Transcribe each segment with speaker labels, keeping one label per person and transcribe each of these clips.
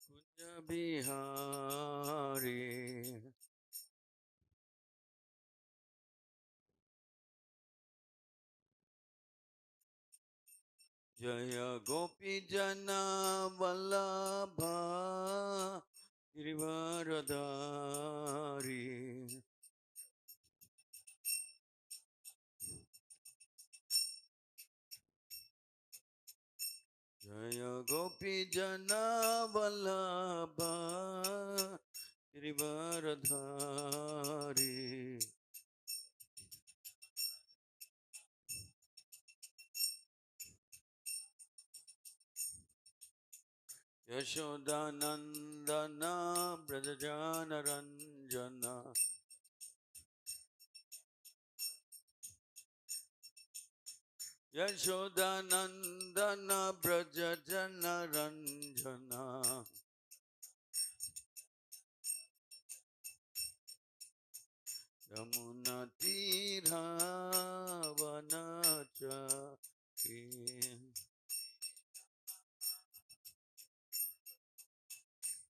Speaker 1: Kunja Bihari. Jaya Gopi Jana Vallabha Girivaradari. Jaya Gopi Jana Vallabha Girivaradari. Yashodanandana Brajajana Ranjana. Yashodanandana Brajajana Ranjana. Yamuna Tira Vanachari.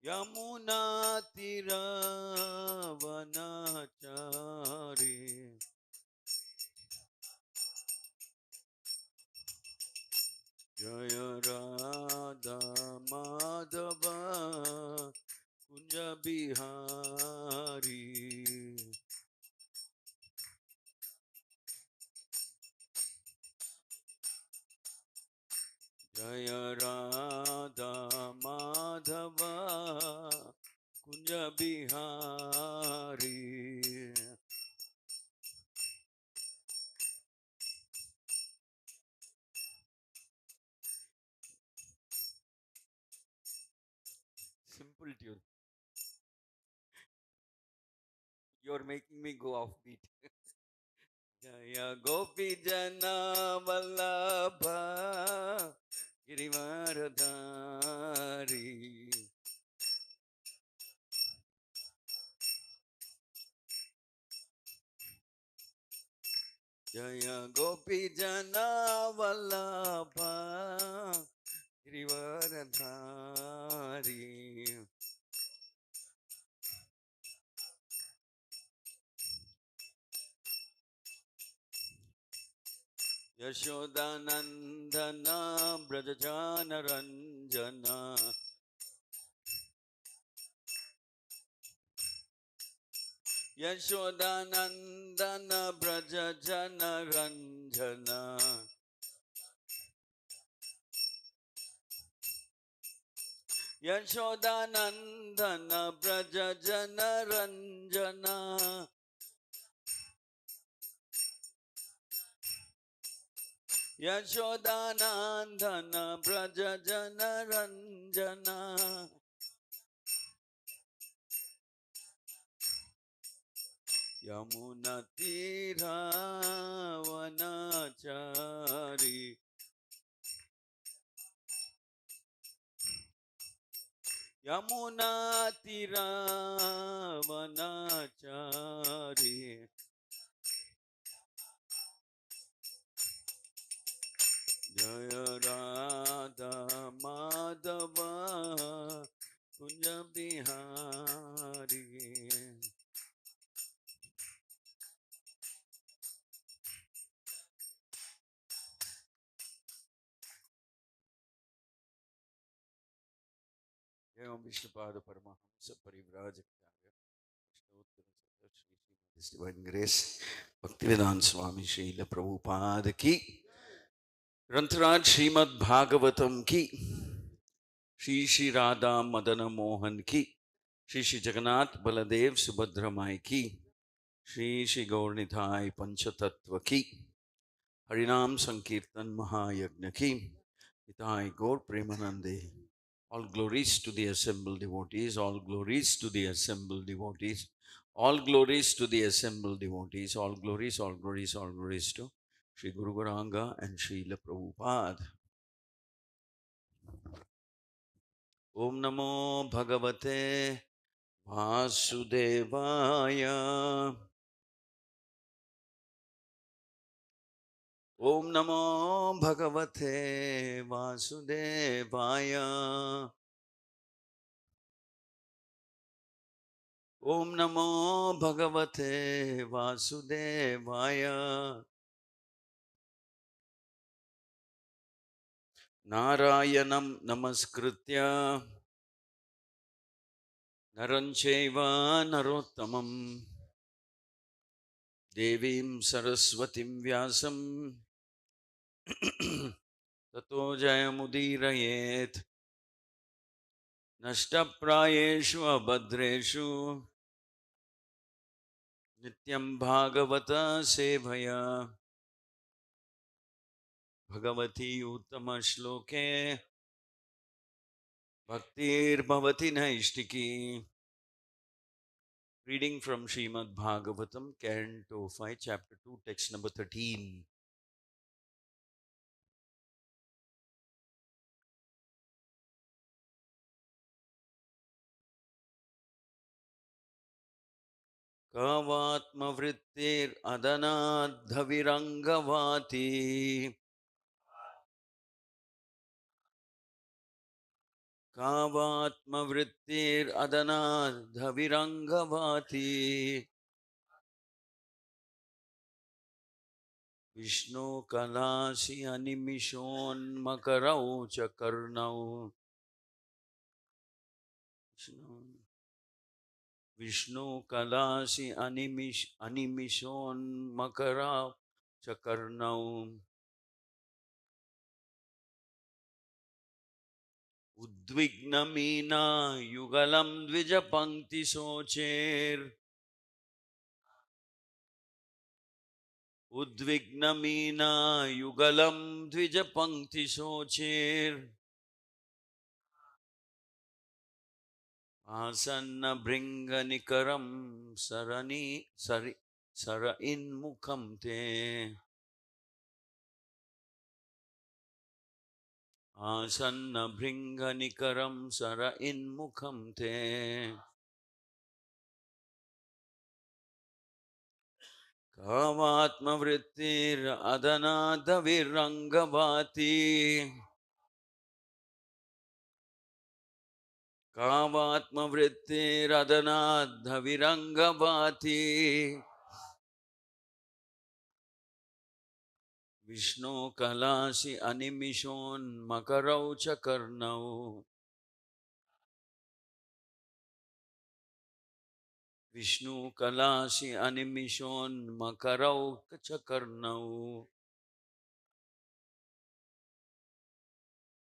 Speaker 1: Yamuna Tira Vanachari. Jaya Radha Madhava Kunja Bihari. Jaya Radha Madhava Kunja Bihari. Simple tune. You're making me go off beat. Jaya Gopi Jana Vallabha Girivaradari. Jaya Gopi Jana Vallabha Girivaradari. Yashodanandana Brajajana Ranjana. Yashodanandana Brajajana Ranjana. Yashodanandana Brajajana Ranjana. Yashodanandana Brajajana Ranjana. Yamuna Tira Vanachari. Yamuna Tira Vanachari. Jaya Radha Madhava Kunja Bihari. Evam Vishnupada Paramahamsa Parivrajacharya Krishna Shri His Divine Grace Bhaktivedanta Swami Srila Prabhupada Ki Grantaraj Srimad Bhagavatam Ki Shri Shri Radha Madana Mohan Ki Shri Shri Jagannath Baladev Subhadra Mai Ki Shri Shri Gaurnithai Panchatattva Ki Harinam Sankirtan Mahayagna Ki Itai Gaur Premanande. All glories to the assembled devotees, all glories to the assembled devotees, all glories to the assembled devotees, all glories, all glories, all glories to Sri Guru Garanga and Srila Prabhupada. Om Namo Bhagavate Vasudevaya. Om Namo Bhagavate Vasudevaya. Om Namo Bhagavate Vasudevaya. Narayanam Namaskritya Narancheva Narottamam Devim Saraswatim Vyasam Tato Jayamudirayet Nashtaprayeshu Abhadreshu Nityam Bhagavata Sevaya Bhagavati Uttama Shloke Bhaktir Bhavati Naishtiki. Reading from Srimad Bhagavatam, Canto 5, Chapter 2, Text number 13. Kavatmavrittir adanadhavirangavati. Kavatmavrittir adanadhavirangavati. Vishnu kalasi animishon makarau chakarnau. Vishnu kalasi animishon makarau chakarnau. Udvignamina yugalam dvija pankti socher. Udvignamina yugalam dvija pankti socher. Asanna bringanikaram sara in mukam te. Asanna bringanikaram sara in mukam te. Kavatma vrittir adanada virangavati. Kavatma vrittir adanada virangavati. Vishnu kalasi animishon makarau chakarnau. Vishnu kalasi animishon makarau chakarnau.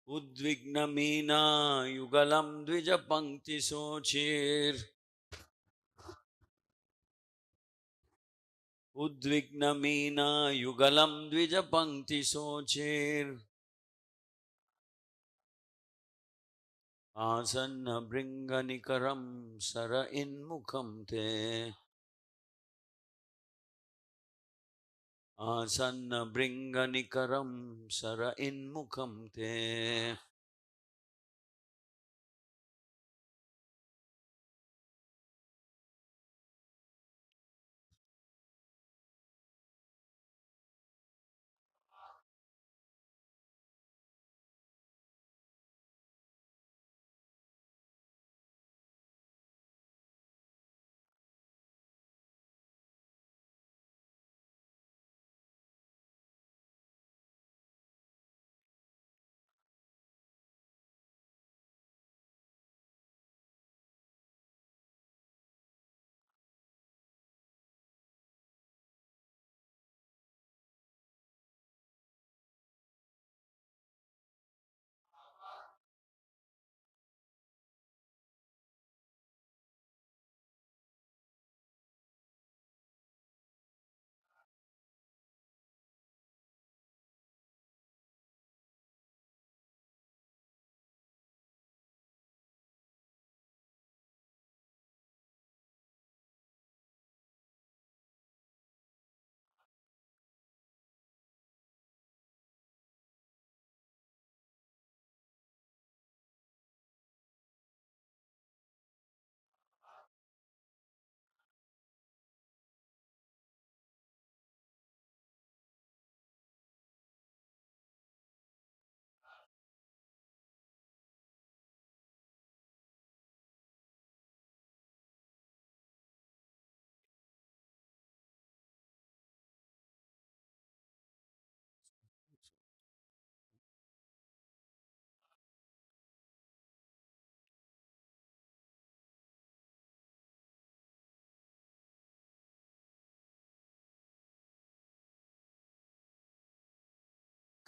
Speaker 1: Udvignamina yugalam dvija pankti sochir. Udvignamina yugalam dvija pankti sochir. Asanna bringanikaram sara in mukam te. Asanna bringanikaram sara in mukam te.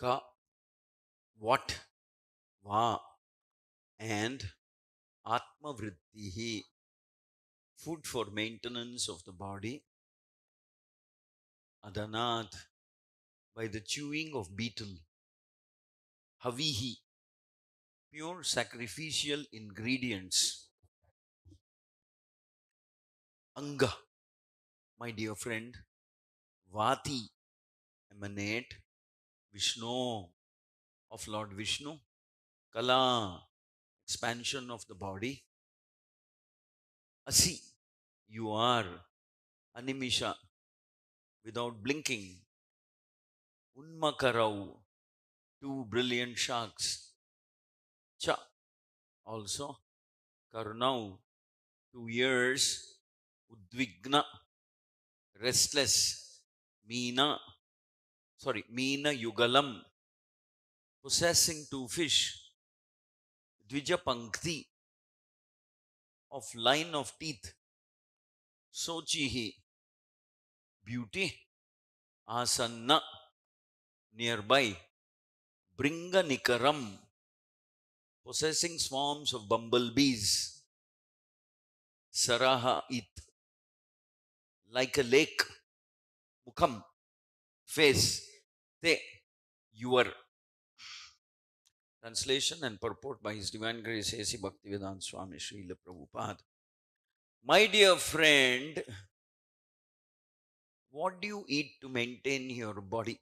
Speaker 1: ka, what, va, and atma vrittihi, food for maintenance of the body, adanat, by the chewing of beetle, havihi, pure sacrificial ingredients, anga, my dear friend, vati, emanate, Vishnu, of Lord Vishnu, kala, expansion of the body, asi, you are, animisha, without blinking, unmakarau, two brilliant sharks, cha, also, karnau, 2 years, udvigna, restless, meena, meena yugalam, possessing 2 fish, dvija pankti, of line of teeth, sochihi, beauty, asanna, nearby, bringa nikaram, possessing swarms of bumblebees, saraha it, like a lake, mukam, face, te, your. Translation and purport by His Divine Grace A.C. Bhaktivedanta Swami Srila Prabhupada. My dear friend, what do you eat to maintain your body?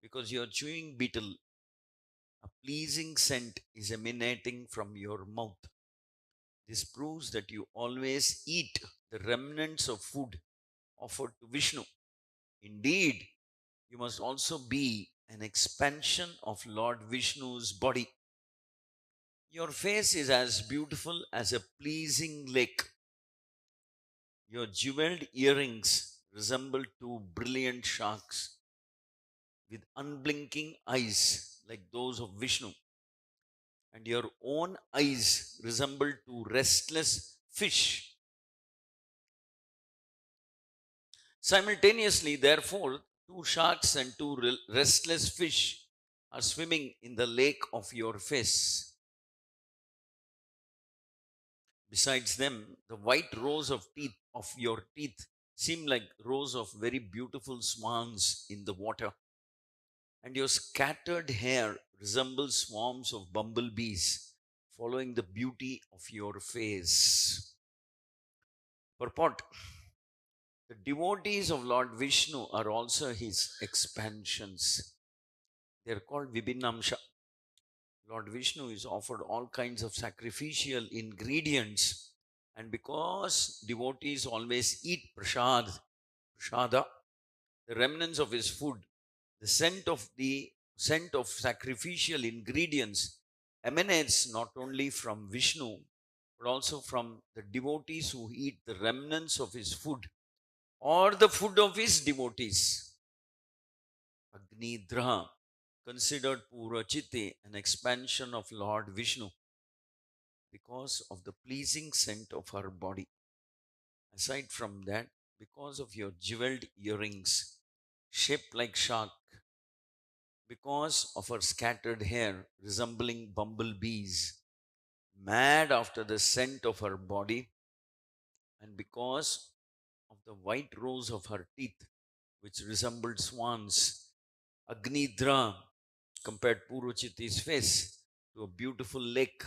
Speaker 1: Because you are chewing beetle, a pleasing scent is emanating from your mouth. This proves that you always eat the remnants of food offered to Vishnu. Indeed, you must also be an expansion of Lord Vishnu's body. Your face is as beautiful as a pleasing lake. Your jeweled earrings resemble 2 brilliant sharks with unblinking eyes like those of Vishnu. And your own eyes resemble 2 restless fish. Simultaneously, therefore, 2 sharks and 2 restless fish are swimming in the lake of your face. Besides them, the white rows of your teeth seem like rows of very beautiful swans in the water. And your scattered hair resembles swarms of bumblebees following the beauty of your face. Purport. The devotees of Lord Vishnu are also his expansions. They are called Vibhinamsha. Lord Vishnu is offered all kinds of sacrificial ingredients, and because devotees always eat prasada, the remnants of his food, the scent of sacrificial ingredients emanates not only from Vishnu, but also from the devotees who eat the remnants of his food or the food of his devotees. Agnidra, considered Purachite, an expansion of Lord Vishnu, because of the pleasing scent of her body. Aside from that, because of your jeweled earrings, shaped like shark, because of her scattered hair resembling bumblebees, mad after the scent of her body, and because of the white rows of her teeth, which resembled swans, Agnidra compared Puruchiti's face to a beautiful lake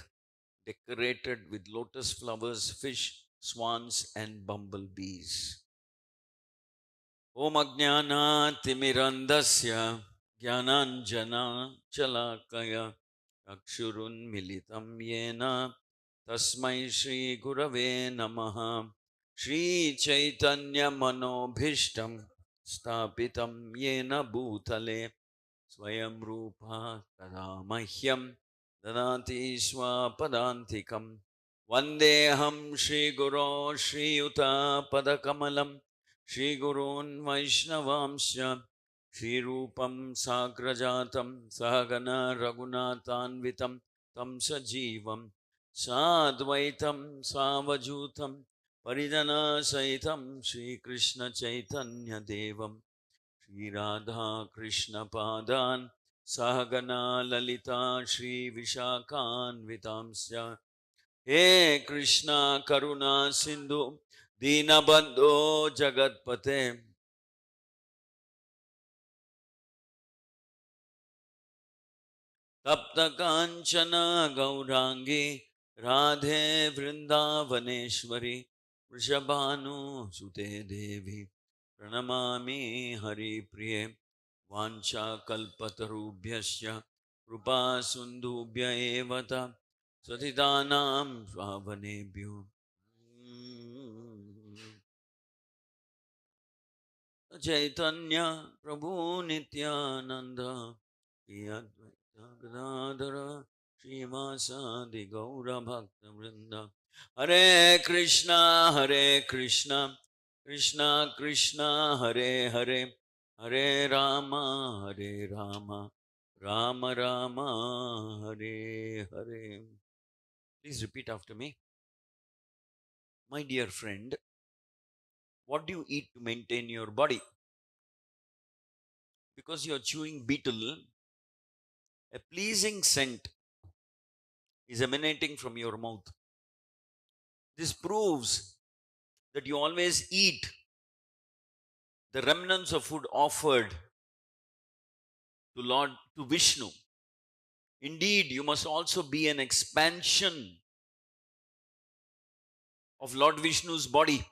Speaker 1: decorated with lotus flowers, fish, swans, and bumblebees. Om Ajnana-timirandasya Jnananjana Chalakaya Akshurun Militam Yena Tasmai Shri Gurave Namaha Shri Chaitanya Manobhishtam Stapitam Yena Bhutale Swayam Rupa Kadamahyam Dadati Swapadantikam Vandeham Shri Guru Shri Yuta Padakamalam Shri Gurun Vaishnavamsya Shri Rupam Sagrajatam Sahagana Raghunathanvitam Tam Sajivam Sadvaitam Savajutam Parijana Saitam Shri Krishna Chaitanya Devam Shri Radha Krishna Padan Sahagana Lalita Shri Vishakhanvitamsya. He Krishna Karuna Sindhu Dinabandho Jagatpate. Tapta Kanchana Gaurangi Radhe Vrindavaneshwari Vrishabhanu Sute Devi Pranamami Hari Priye Vancha Kalpatarubhyasya Krupa Sundubhya Evata Satidanam Svavanebhyo Chaitanya Prabhu Nityananda Shri Advaita Gadadhara Srivasadi Gaura Bhakta Vrinda. Hare Krishna Krishna Krishna Hare Hare Hare Rama Rama Rama Hare Hare. Please repeat after me. My dear friend, what do you eat to maintain your body? Because you are chewing beetle, a pleasing scent is emanating from your mouth. This proves that you always eat the remnants of food offered to Lord, to Vishnu. Indeed, you must also be an expansion of Lord Vishnu's body.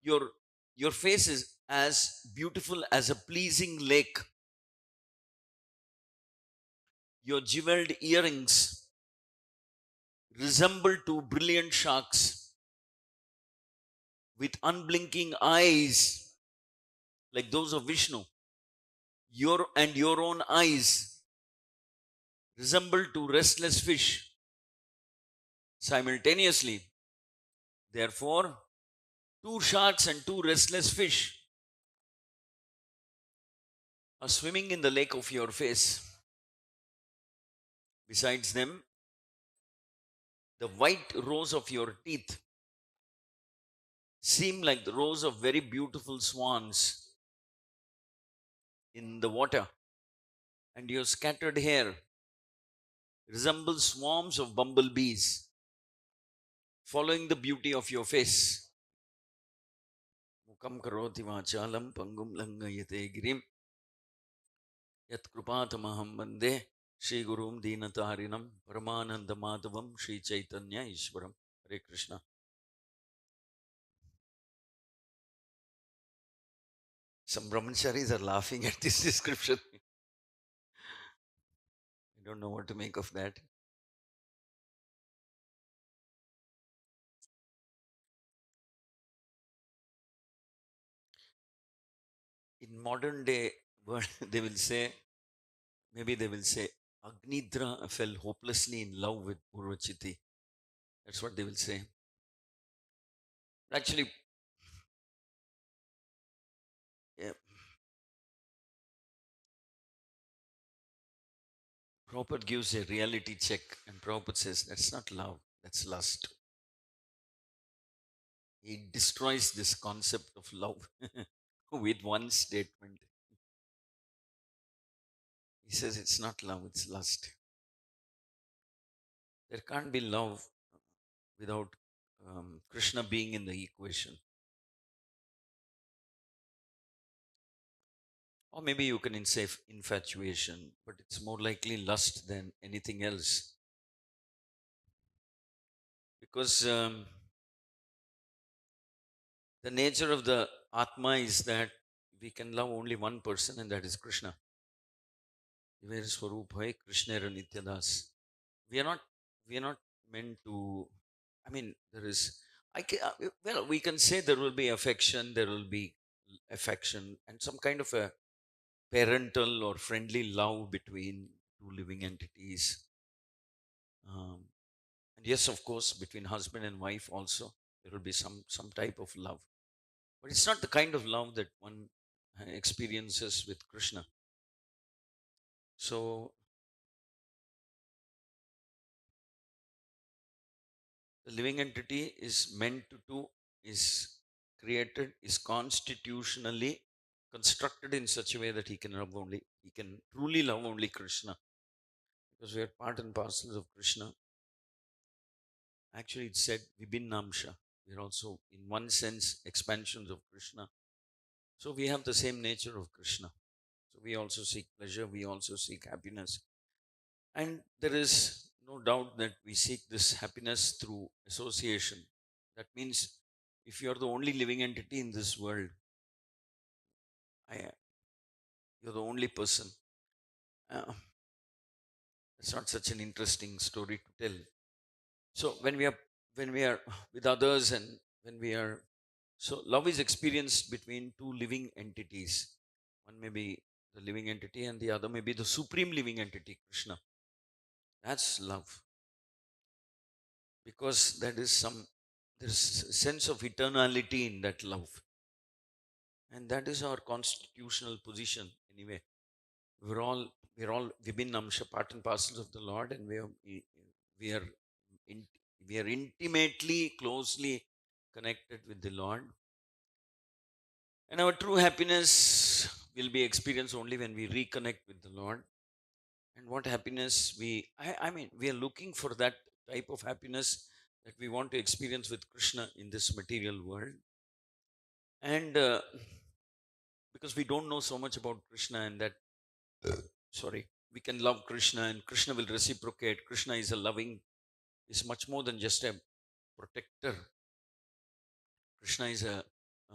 Speaker 1: Your face is as beautiful as a pleasing lake. Your jeweled earrings resemble two brilliant sharks with unblinking eyes like those of Vishnu. Your own eyes resemble to restless fish simultaneously. Therefore, two sharks and two restless fish are swimming in the lake of your face. Besides them, the white rows of your teeth seem like the rows of very beautiful swans in the water, and your scattered hair resembles swarms of bumblebees following the beauty of your face. Mukam karoti vachalam pangum langayate girim yat krupatamaham vande Shri Gurum Dinatarinam Paramananda Madhavam Shri Chaitanya Ishwaram. Hare Krishna. Some brahmacharis are laughing at this description. I don't know what to make of that. In modern day world, they will say, maybe they will say, Agnidra fell hopelessly in love with Purvachiti. That's what they will say. Actually, yeah, Prabhupada gives a reality check, and Prabhupada says, that's not love, that's lust. He destroys this concept of love with one statement. He says it's not love, it's lust. There can't be love without Krishna being in the equation. Or maybe you can say infatuation, but it's more likely lust than anything else. Because the nature of the Atma is that we can love only one person, and that is Krishna. We are not meant to. I mean, there is. Well, we can say there will be affection, there will be affection, and some kind of a parental or friendly love between two living entities. And yes, of course, between husband and wife also, there will be some type of love. But it's not the kind of love that one experiences with Krishna. So, the living entity is meant to, is created, is constitutionally constructed in such a way that he can truly love only Krishna, because we are part and parcels of Krishna. Actually, it said Vibhinnamsha. We are also, in one sense, expansions of Krishna. So we have the same nature of Krishna. So we also seek pleasure, we also seek happiness. And there is no doubt that we seek this happiness through association. That means if you are the only living entity in this world, you're the only person. Uh, it's not such an interesting story to tell. So when we are with others, and when we are, so love is experienced between two living entities. One may be the living entity, and the other may be the supreme living entity, Krishna. That's love, because there's a sense of eternality in that love, and that is our constitutional position anyway. We're all Vibhin Amsha, part and parcels of the Lord, and we are in, we are intimately, closely connected with the Lord. And our true happiness will be experienced only when we reconnect with the Lord. And what happiness I mean, we are looking for that type of happiness that we want to experience with Krishna in this material world. And because we don't know so much about Krishna, and that, sorry, we can love Krishna and Krishna will reciprocate. Krishna is much more than just a protector. Krishna is a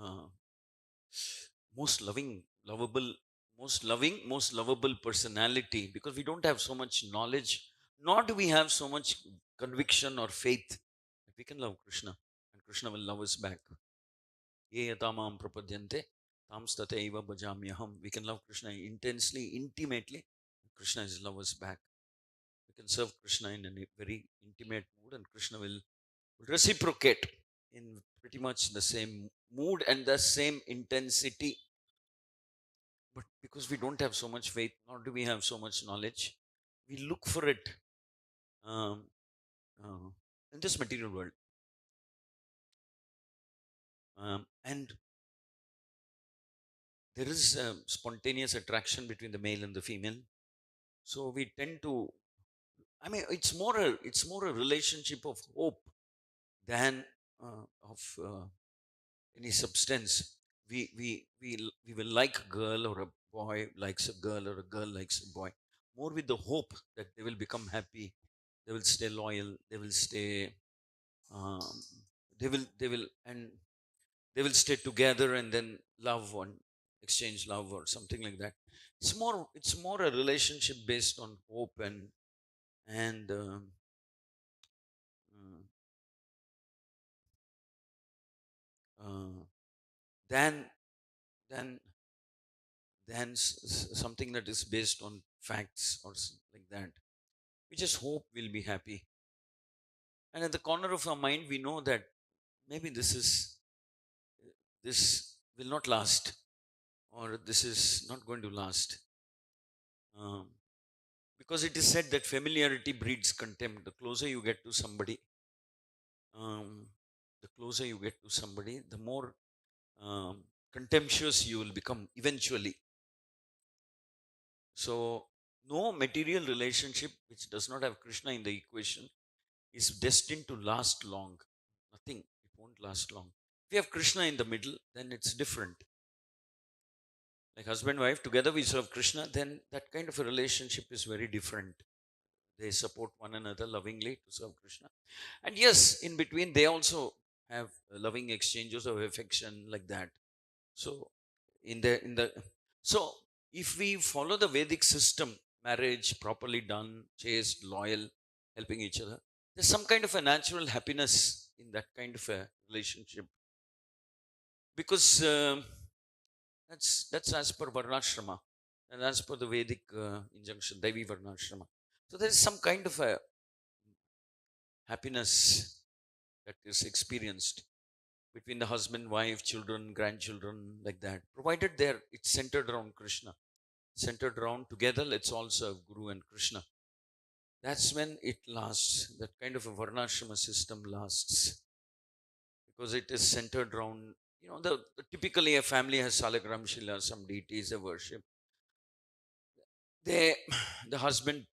Speaker 1: uh, most most lovable personality, because we don't have so much knowledge, nor do we have so much conviction or faith that we can love Krishna and Krishna will love us back. Ye yatamam prapadyante tam stataiva bhajamyaham. We can love Krishna intensely, intimately. Krishna is love us back. We can serve Krishna in a very intimate mood, and Krishna will reciprocate in pretty much the same mood and the same intensity. But because we don't have so much faith, nor do we have so much knowledge, we look for it um, uh, in this material world. And there is a spontaneous attraction between the male and the female. So we tend to, I mean, it's more a relationship of hope than of any substance. We will like a girl, or a boy likes a girl, or a girl likes a boy, more with the hope that they will become happy, they will stay loyal, they will stay, um, and they will stay together, and then love one, exchange love or something like that. It's more a relationship based on hope, and uh, uh, than than something that is based on facts or like that. We just hope we'll be happy. And at the corner of our mind, we know that maybe this will not last, or this is not going to last. Um, because it is said that familiarity breeds contempt. Um, the closer you get to somebody, the more um, contemptuous you will become eventually. So, no material relationship which does not have Krishna in the equation is destined to last long. Nothing. It won't last long. If you have Krishna in the middle, then it's different. Like husband wife together we serve Krishna, then that kind of a relationship is very different. They support one another lovingly to serve Krishna. And yes, in between they also have loving exchanges of affection like that. So in the so if we follow the Vedic system, marriage properly done, chaste, loyal, helping each other, there's some kind of a natural happiness in that kind of a relationship, because that's as per varnashrama, and as per the Vedic injunction, Devi varnashrama. So there is some kind of a happiness that is experienced between the husband, wife, children, grandchildren, like that. Provided it's centered around Krishna, centered around together, let's all serve Guru and Krishna. That's when it lasts. That kind of a varnashrama system lasts, because it is centered around, typically a family has Salagram Shila, some deities they worship. They, the husband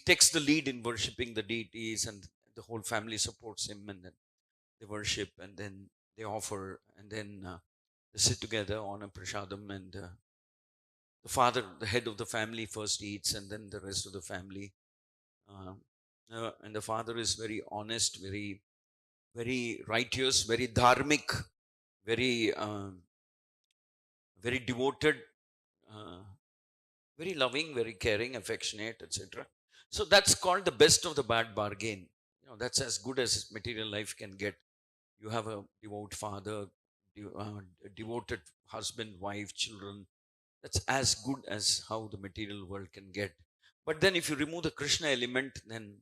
Speaker 1: takes the lead in worshipping the deities, and the whole family supports him, and then they worship, and then they offer, and then they sit together on a prasadam, and the father, the head of the family, first eats, and then the rest of the family. Uh, and the father is very honest, very righteous, very dharmic, very very devoted, uh, very loving, very caring, affectionate, etc. So that's called the best of the bad bargain. That's as good as material life can get. You have a devout father, a devoted husband, wife, children. That's as good as how the material world can get. But then, if you remove the Krishna element, then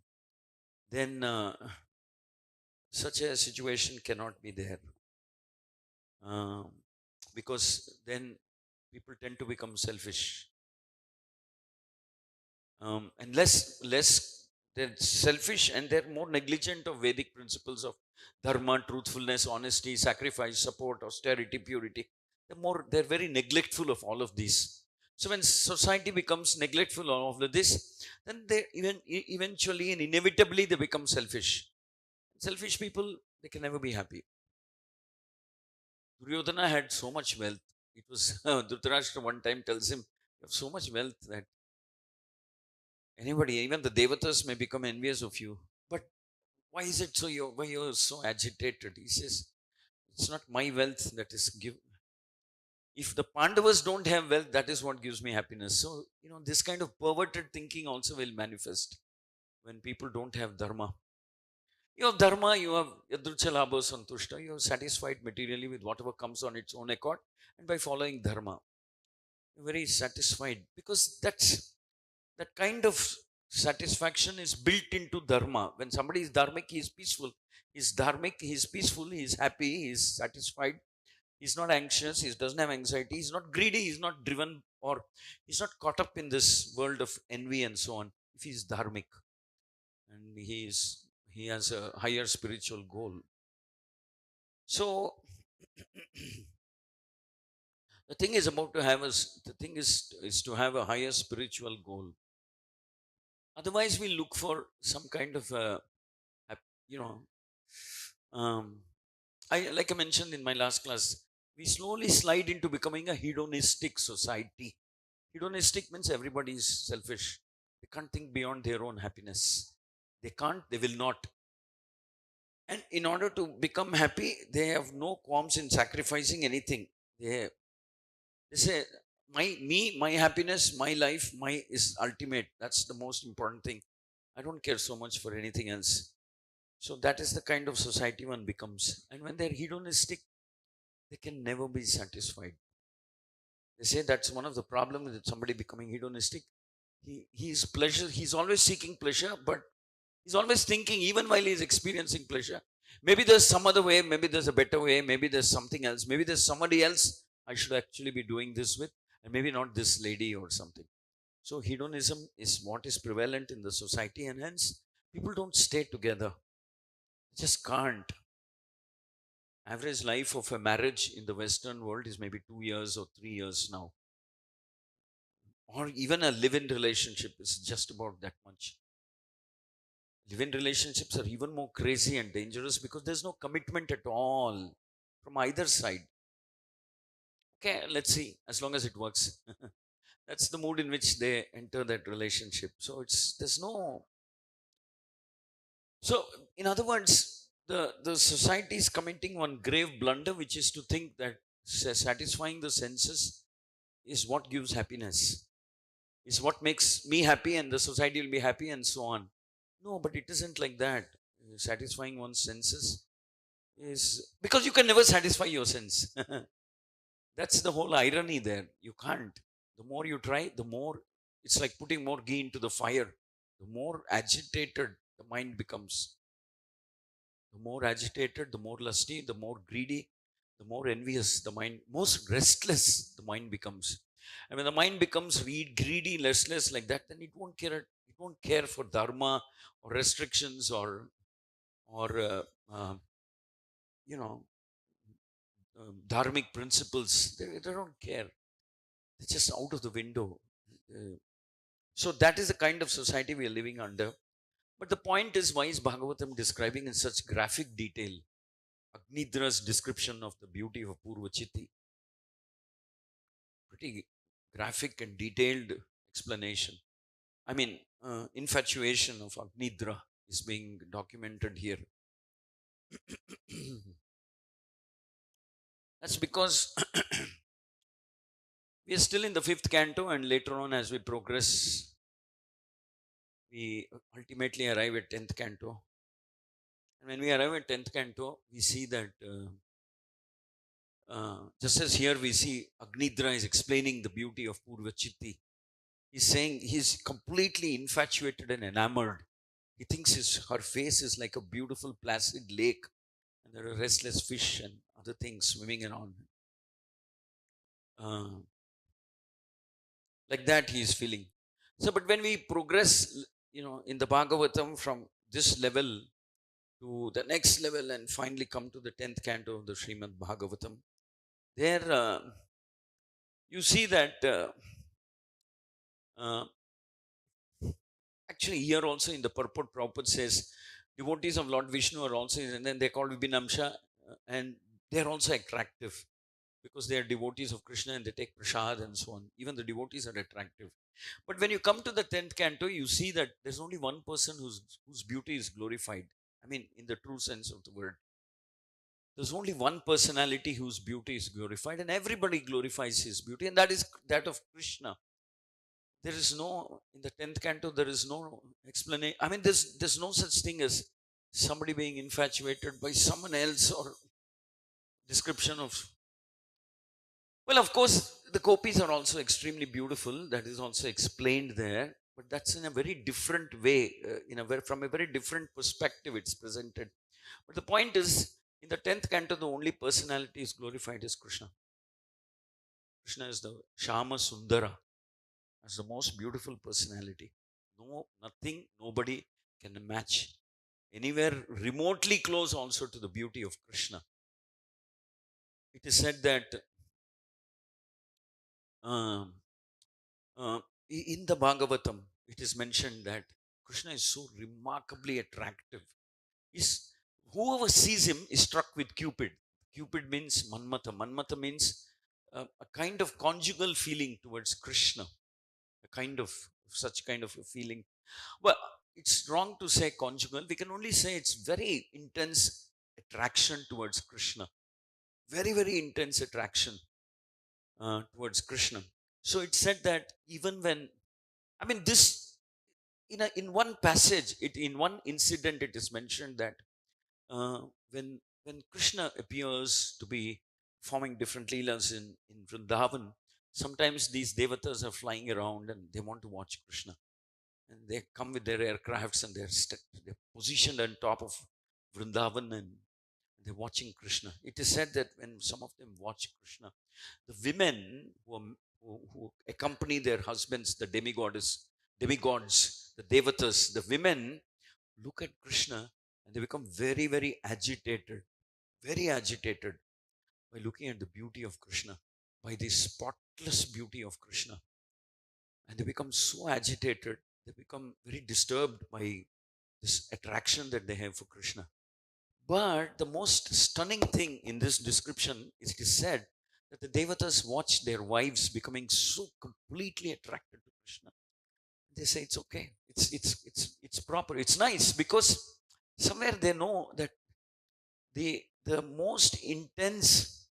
Speaker 1: such a situation cannot be there, um, because then people tend to become selfish, and less they're selfish, and they're more negligent of Vedic principles of dharma, truthfulness, honesty, sacrifice, support, austerity, purity. They're very neglectful of all of these. So when society becomes neglectful of all of this, then they eventually and inevitably they become selfish. Selfish people, they can never be happy. Duryodhana had so much wealth. It was Dhritarashtra one time tells him, "You have so much wealth that anybody, even the devatas, may become envious of you. But why is it so? Why you're so agitated?" He says, "It's not my wealth that is give. If the Pandavas don't have wealth, that is what gives me happiness." So this kind of perverted thinking also will manifest when people don't have dharma. You have dharma, you have yadrucha labha santushta. You are satisfied materially with whatever comes on its own accord, and by following dharma, you're very satisfied, because that kind of satisfaction is built into dharma. When somebody is dharmic, he is peaceful. He's dharmic, he's peaceful, he's happy, he's satisfied, he's not anxious, he doesn't have anxiety, he's not greedy, he's not driven, or he's not caught up in this world of envy and so on. If he's dharmic, and he has a higher spiritual goal. So the thing is about to have us the thing is to have a higher spiritual goal. Otherwise, we look for some kind of you know um, like I mentioned in my last class, we slowly slide into becoming a hedonistic society. Hedonistic means everybody is selfish. They can't think beyond their own happiness. They can't, they will not. And in order to become happy, they have no qualms in sacrificing anything. They say, my happiness, my life, my is ultimate. That's the most important thing. I don't care so much for anything else. So that is the kind of society one becomes. And when they're hedonistic, they can never be satisfied. They say that's one of the problems with somebody becoming hedonistic. He's pleasure. He's always seeking pleasure, but he's always thinking, even while he's experiencing pleasure, maybe there's some other way, maybe there's a better way, maybe there's something else, maybe there's somebody else I should actually be doing this with, and maybe not this lady or something. So hedonism is what is prevalent in the society, and hence people don't stay together. They just can't. Average life of a marriage in the Western world is maybe 2 years or 3 years now. Or even a live in relationship is just about that much. Live in relationships are even more crazy and dangerous because there's no commitment at all from either side. Okay, let's see, as long as it works. That's the mood in which they enter that relationship. So there's no. So, in other words, the society is committing one grave blunder, which is to think that satisfying the senses is what gives happiness, is what makes me happy, and the society will be happy, and so on. No, but it isn't like that. Satisfying one's senses is because you can never satisfy your sense. That's the whole irony there. You can't. The more you try, the more it's like putting more ghee into the fire. The more agitated the mind becomes. The more agitated, the more lusty, the more greedy, the more envious the mind, most restless the mind becomes. And when the mind becomes greedy, restless like that, then it won't care. It won't care for dharma or restrictions or uh, uh, you know dharmic principles, they don't care. It's just out of the window. Uh, so that is the kind of society we are living under. But the point is, why is Bhagavatam describing in such graphic detail Agnidra's description of the beauty of Purvachiti? Pretty graphic and detailed explanation. I mean, infatuation of Agnidra is being documented here. That's because we are still in the 5th canto, and later on, as we progress, we ultimately arrive at 10th canto. And when we arrive at 10th canto, we see that just as here we see Agnidra is explaining the beauty of Purvachiti, he's saying he's completely infatuated and enamored. He thinks her face is like a beautiful placid lake, and there are restless fish and other things swimming around. Like that he is feeling. So, but when we progress, in the Bhagavatam from this level to the next level and finally come to the 10th canto of the Srimad Bhagavatam, there you see that uh, actually here also in the Purport, Prabhupada says devotees of Lord Vishnu are also, and then they're called Vibhinamsha, and they're also attractive because they are devotees of Krishna and they take prasad and so on. Even the devotees are attractive. But when you come to the 10th canto, you see that there's only one person whose beauty is glorified. I mean, in the true sense of the word. There's only one personality whose beauty is glorified, and everybody glorifies his beauty, and that is that of Krishna. There is no, in the 10th canto, there is no explanation. I mean, there's no such thing as somebody being infatuated by someone else or description of. Well, of course, the copies are also extremely beautiful. That is also explained there, but that's in a very different way, from a very different perspective. It's presented. But the point is, in the 10th canto, the only personality is glorified is Krishna. Krishna is the Shama Sundara, as the most beautiful personality. No, nothing, nobody can match anywhere remotely close also to the beauty of Krishna. It is said that um, uh, in the Bhagavatam, it is mentioned that Krishna is so remarkably attractive. Whoever sees him is struck with Cupid. Cupid means Manmata. Manmata means a kind of conjugal feeling towards Krishna, such kind of a feeling. Well, it's wrong to say conjugal. We can only say it's very intense attraction towards Krishna. Very, very intense attraction towards Krishna. So it said that even when, I mean, this in one passage, in one incident, it is mentioned that uh, when Krishna appears to be forming different leelas in Vrindavan, sometimes these devatas are flying around and they want to watch Krishna. And they come with their aircrafts and they're positioned on top of Vrindavan and they're watching Krishna. It is said that when some of them watch Krishna, the women who accompany their husbands, the demigods, the devatas, the women look at Krishna and they become very, very agitated by looking at the beauty of Krishna, by the spotless beauty of Krishna. And they become so agitated, they become very disturbed by this attraction that they have for Krishna. But the most stunning thing in this description is it is said that the devatas watch their wives becoming so completely attracted to Krishna. They say it's okay, it's proper, it's nice, because somewhere they know that the most intense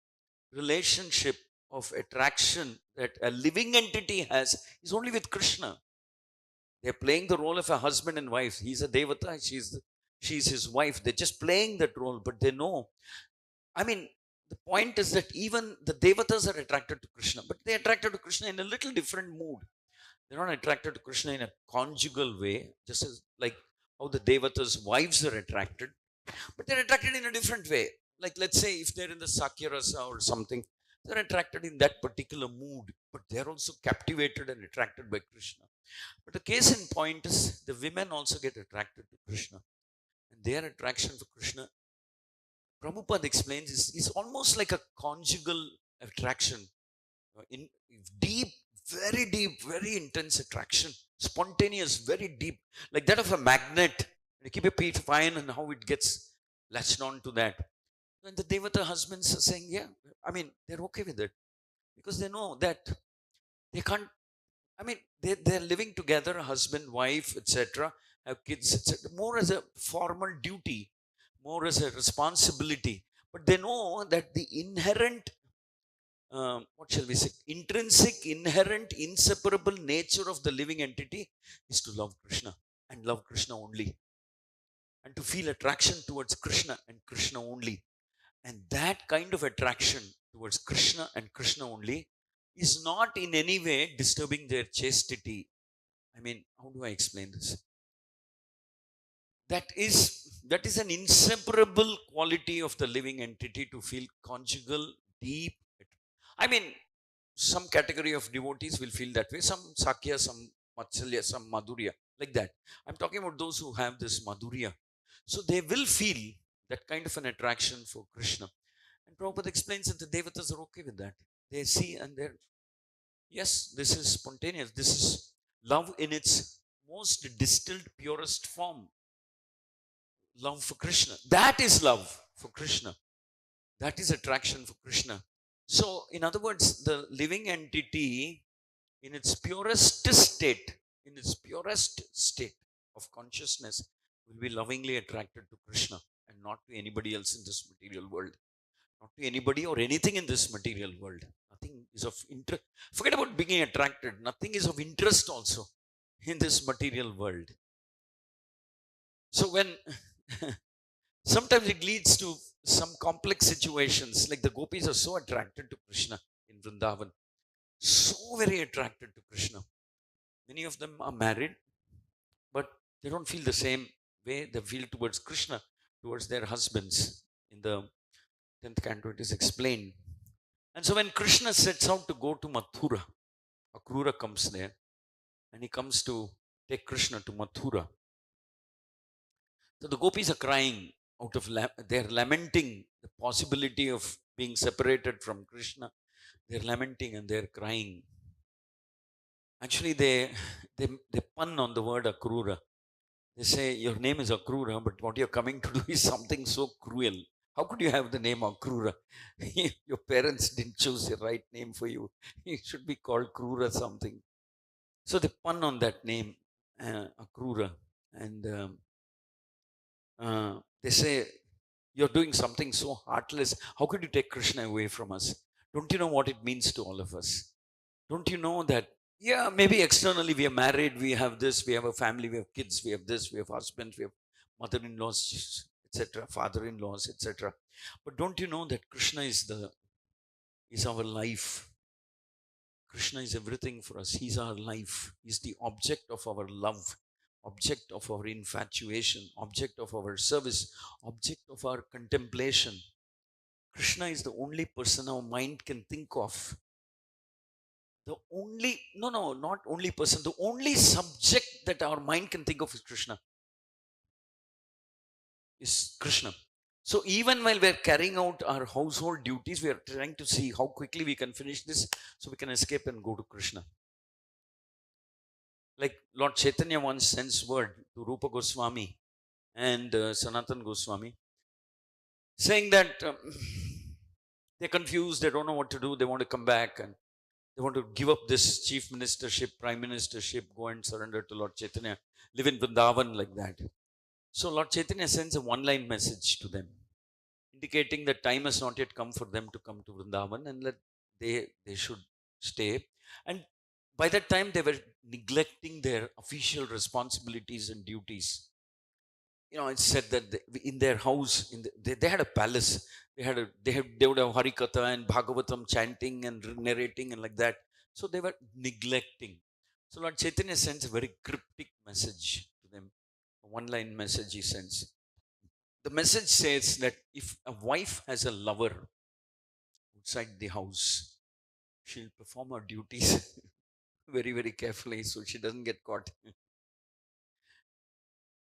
Speaker 1: relationship of attraction that a living entity has is only with Krishna. They're playing the role of a husband and wife. He's a devata, she's his wife. They're just playing that role, but they know. I mean, the point is that even the devatas are attracted to Krishna, but they're attracted to Krishna in a little different mood. They're not attracted to Krishna in a conjugal way, just as like how the devatas' wives are attracted, but they're attracted in a different way. Like, let's say, if they're in the Sakyarasa or something, they're attracted in that particular mood, but they're also captivated and attracted by Krishna. But the case in point is the women also get attracted to Krishna, and their attraction for Krishna Prabhupada explains is almost like a conjugal attraction, in deep, very deep, very intense attraction, spontaneous, very deep, like that of a magnet. You keep your feet fine and how it gets latched on to that. And the Devata husbands are saying, yeah, I mean, they're okay with it because they know that they can't, I mean, they're living together, husband, wife, etc., have kids, etc., more as a formal duty, more as a responsibility. But they know that the inherent, what shall we say, intrinsic, inherent, inseparable nature of the living entity is to love Krishna and love Krishna only, and to feel attraction towards Krishna and Krishna only. And that kind of attraction towards Krishna and Krishna only is not in any way disturbing their chastity. I mean, how do I explain this? That is an inseparable quality of the living entity to feel conjugal, deep. I mean, some category of devotees will feel that way. Some Sakya, some Matsalya, some Madhurya, like that. I'm talking about those who have this Madhurya. So they will feel that kind of an attraction for Krishna. And Prabhupada explains that the Devatas are okay with that. They see and they're, yes, this is spontaneous. This is love in its most distilled, purest form. Love for Krishna. That is love for Krishna. That is attraction for Krishna. So, in other words, the living entity in its purest state, in its purest state of consciousness, will be lovingly attracted to Krishna and not to anybody else in this material world. Not to anybody or anything in this material world. Nothing is of interest. Forget about being attracted. Nothing is of interest also in this material world. So when sometimes it leads to some complex situations, like the gopis are so attracted to Krishna in Vrindavan, so very attracted to Krishna. Many of them are married, but they don't feel the same way they feel towards Krishna, towards their husbands. In the 10th canto, it is explained. And so when Krishna sets out to go to Mathura, Akrura comes there and he comes to take Krishna to Mathura. So the gopis are crying out of, they're lamenting the possibility of being separated from Krishna. They're lamenting and they're crying. Actually, they pun on the word Akrura. They say, your name is Akrura, but what you're coming to do is something so cruel. How could you have the name Akrura? Your parents didn't choose the right name for you. You should be called Krura something. So they pun on that name, Akrura. And they say, you're doing something so heartless. How could you take Krishna away from us? Don't you know what it means to all of us? Don't you know that, yeah, maybe externally we are married, we have this, we have a family, we have kids, we have this, we have husbands, we have mother-in-laws, etc., father-in-laws, etc. But don't you know that Krishna is our life? Krishna is everything for us. He's our life. He's the object of our love, object of our infatuation, object of our service, object of our contemplation. Krishna is the only person our mind can think of. The only, no, not only person, the only subject that our mind can think of is Krishna. Is Krishna. So even while we're carrying out our household duties, we are trying to see how quickly we can finish this so we can escape and go to Krishna. Like Lord Chaitanya once sends word to Rupa Goswami and Sanatan Goswami, saying that they're confused, they don't know what to do, they want to come back and they want to give up this chief ministership, prime ministership, go and surrender to Lord Chaitanya, live in Vrindavan like that. So Lord Chaitanya sends a one-line message to them, indicating that time has not yet come for them to come to Vrindavan and that they should stay. And by that time, they were neglecting their official responsibilities and duties. It's said that in their house, they had a palace. They would have Harikatha and Bhagavatam chanting and narrating and like that. So they were neglecting. So Lord Chaitanya sends a very cryptic message to them. A one-line message he sends. The message says that if a wife has a lover outside the house, she'll perform her duties very, very carefully so she doesn't get caught.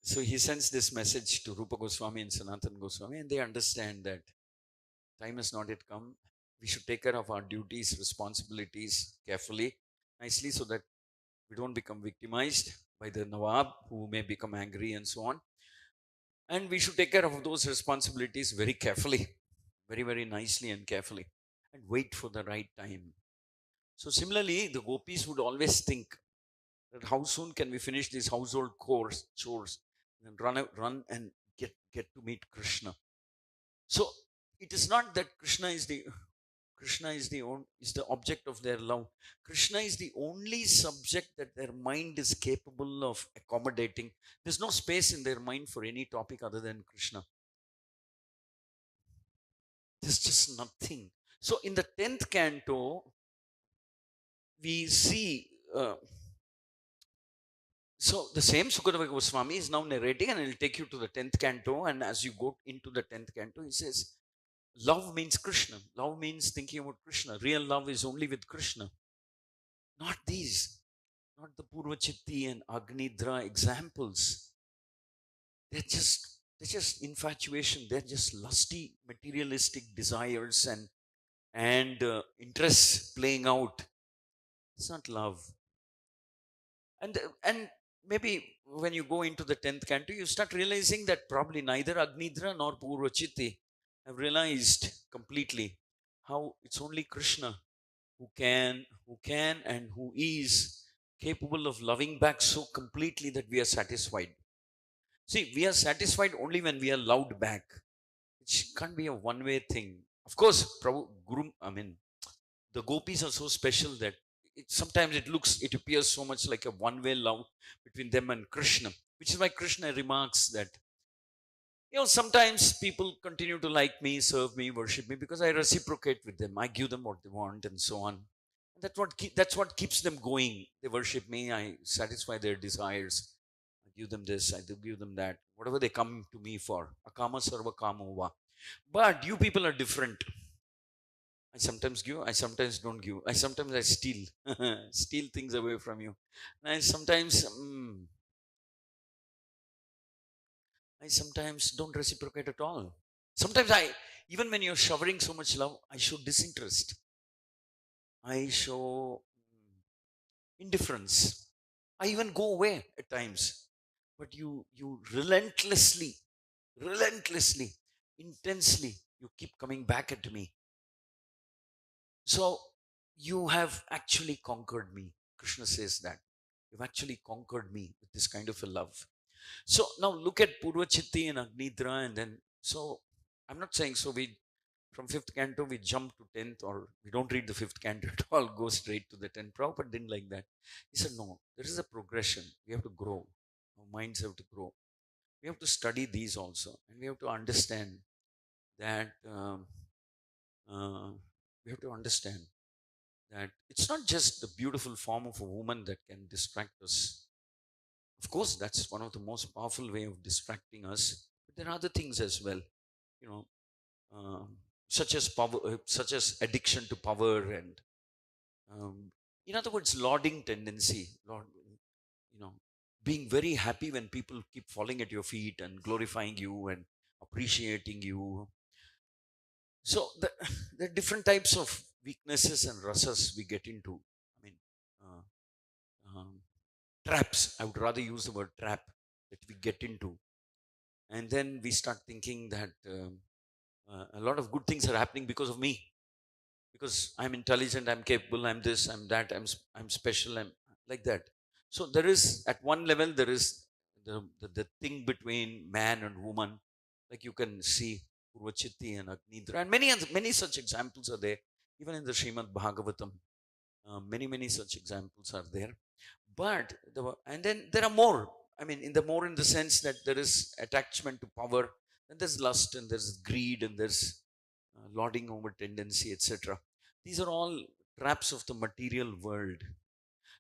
Speaker 1: So he sends this message to Rupa Goswami and Sanatan Goswami, and they understand that time has not yet come. We should take care of our duties, responsibilities carefully, nicely, so that we don't become victimized by the Nawab who may become angry and so on. And we should take care of those responsibilities very carefully, very, very nicely and carefully, and wait for the right time. So, similarly, the gopis would always think that how soon can we finish these household chores and run and get to meet Krishna. So, it is not that Krishna is the object of their love. Krishna is the only subject that their mind is capable of accommodating. There's no space in their mind for any topic other than Krishna. There's just nothing. So in the 10th canto, we see. So the same Sukadeva Goswami is now narrating, and he'll take you to the 10th canto. And as you go into the 10th canto, he says, love means Krishna. Love means thinking about Krishna. Real love is only with Krishna. Not these, not the Purvachitti and Agnidra examples. They're just infatuation. They're just lusty, materialistic desires and interests playing out. It's not love. And maybe when you go into the 10th canto, you start realizing that probably neither Agnidra nor Purvachitti have realized completely how it's only Krishna who can and who is capable of loving back so completely that we are satisfied. See, we are satisfied only when we are loved back. It can't be a one-way thing. Of course, Prabhu, Guru, I mean, the gopis are so special that sometimes it appears so much like a one-way love between them and Krishna, which is why Krishna remarks that sometimes people continue to like me, serve me, worship me because I reciprocate with them. I give them what they want and so on. And that's what keeps them going. They worship me. I satisfy their desires. I give them this. I do give them that. Whatever they come to me for. Akama sarva kamova. But you people are different. I sometimes give, I sometimes don't give. I steal, steal things away from you. And I sometimes don't reciprocate at all. Sometimes even when you're showering so much love, I show disinterest. I show indifference. I even go away at times. But you relentlessly, intensely, you keep coming back at me. So you have actually conquered me. Krishna says that. You've actually conquered me with this kind of a love. So now look at Purvachitti and Agnidra, and then so I'm not saying so we from fifth canto we jump to 10th or we don't read the fifth canto at all, go straight to the 10th. Prabhupada didn't like that. He said, no, there is a progression. We have to grow. Our minds have to grow. We have to study these also, and we have to understand that uh, we have to understand that it's not just the beautiful form of a woman that can distract us. Of course, that's one of the most powerful way of distracting us. But there are other things as well, you know, such as power, such as addiction to power, and in other words, lauding tendency, you know, being very happy when people keep falling at your feet and glorifying you and appreciating you. So there are different types of weaknesses and rasas we get into. I mean, uh, um, traps. I would rather use the word trap that we get into, and then we start thinking that a lot of good things are happening because of me, because I'm intelligent, I'm capable, I'm this, I'm that, I'm special, I'm like that. So there is at one level there is the thing between man and woman, like you can see Purvachitti and Agnidra, and many such examples are there, even in the Srimad Bhagavatam. Many such examples are there. But and then there are more. I mean, in the sense that there is attachment to power, and there's lust, and there's greed, and there's lording over tendency, etc. These are all traps of the material world.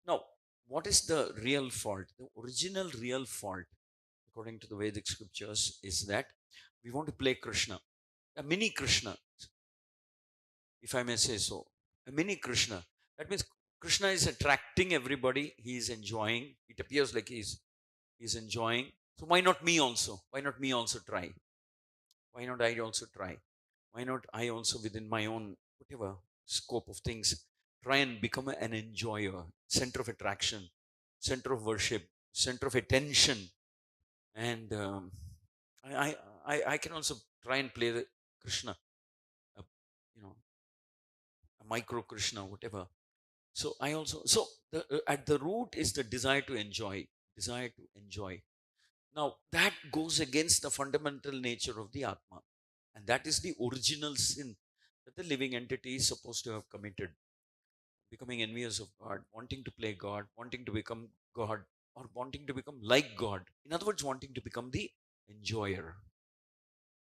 Speaker 1: Now, what is the real fault? The original real fault, according to the Vedic scriptures, is that we want to play Krishna, a mini Krishna, if I may say so, a mini Krishna. That means Krishna is attracting everybody. He is enjoying. It appears like he's enjoying. So why not me also? Why not me also try? Why not I also try? Why not I also, within my own whatever scope of things, try and become an enjoyer, center of attraction, center of worship, center of attention, and I, I can also try and play the Krishna, uh, you know, a micro Krishna, whatever. So I also, so at the root is the desire to enjoy, desire to enjoy. Now that goes against the fundamental nature of the Atma, and that is the original sin that the living entity is supposed to have committed, becoming envious of God, wanting to play God, wanting to become God, or wanting to become like God. In other words, wanting to become the enjoyer.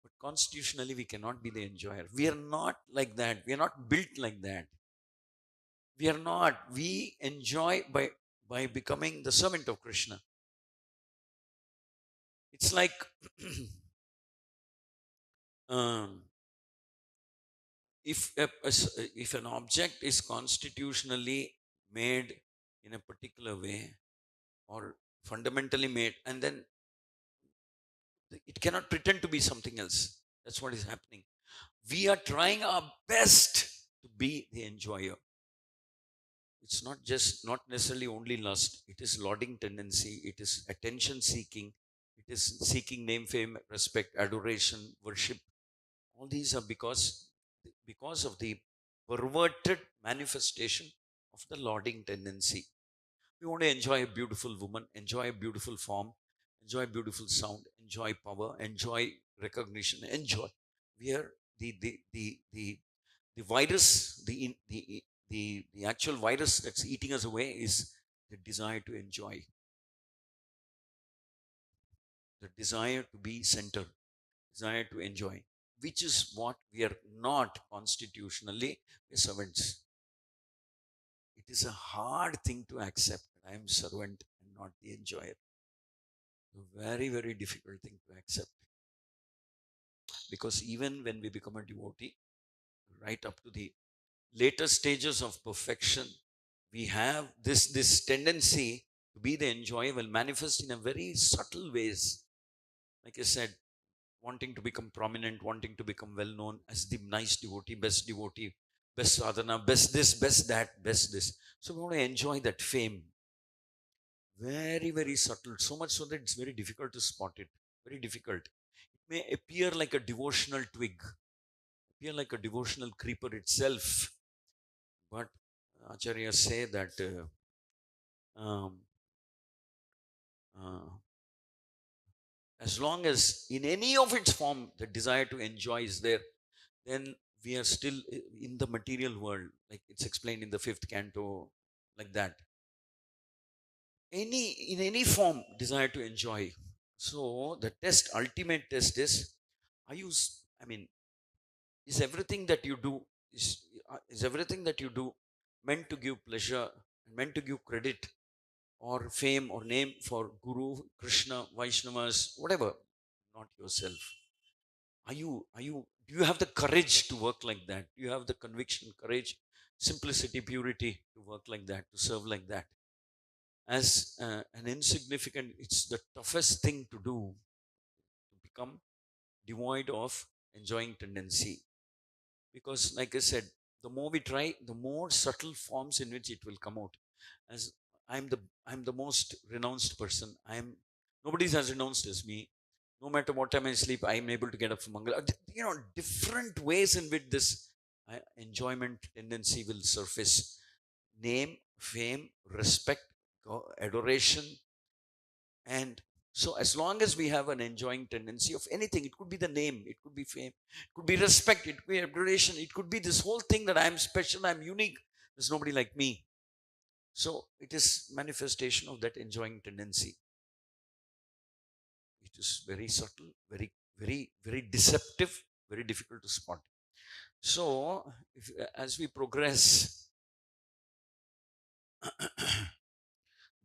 Speaker 1: But constitutionally, we cannot be the enjoyer. We are not like that. We are not built like that. We are not. We enjoy by becoming the servant of Krishna. It's like um, if an object is constitutionally made in a particular way or fundamentally made, and then it cannot pretend to be something else. That's what is happening. We are trying our best to be the enjoyer. It's not necessarily only lust. It is lauding tendency. It is attention seeking. It is seeking name, fame, respect, adoration, worship. All these are because of the perverted manifestation of the lauding tendency. We want to enjoy a beautiful woman, enjoy a beautiful form, enjoy beautiful sound, enjoy power, enjoy recognition, enjoy. We are the virus, the actual virus that's eating us away is the desire to enjoy, the desire to be centered, desire to enjoy, which is what we are not constitutionally servants. It is a hard thing to accept that I am servant and not the enjoyer. A very, very difficult thing to accept. Because even when we become a devotee, right up to the later stages of perfection, we have this tendency to be the enjoyer will manifest in a very subtle ways. Like I said, wanting to become prominent, wanting to become well known as the nice devotee, best sadhana, best this, best that, best this. So we want to enjoy that fame. Very, very subtle. So much so that it's very difficult to spot it. Very difficult. It may appear like a devotional twig, appear like a devotional creeper itself. But Acharyas say that um, uh, as long as in any of its form the desire to enjoy is there, then we are still in the material world, like it's explained in the fifth canto, like that. In any form, desire to enjoy. So the ultimate test is, are you? I mean, is everything that you do is everything that you do meant to give pleasure and meant to give credit or fame or name for Guru, Krishna, Vaishnavas, whatever, not yourself? Do you have the courage to work like that? Do you have the conviction, courage, simplicity, purity to work like that, to serve like that? As an insignificant, it's the toughest thing to do, to become devoid of enjoying tendency. Because, like I said, the more we try, the more subtle forms in which it will come out. As I'm the I'm the most renounced person. Nobody is as renounced as me. No matter what time I sleep, I am able to get up from Mangala. Different ways in which this enjoyment tendency will surface. Name, fame, respect, adoration, and so as long as we have an enjoying tendency of anything, it could be the name, it could be fame, it could be respect, it could be adoration, it could be this whole thing that I'm special, I'm unique, there's nobody like me. So it is manifestation of that enjoying tendency. It is very subtle, very, very, very deceptive, very difficult to spot. So as we progress,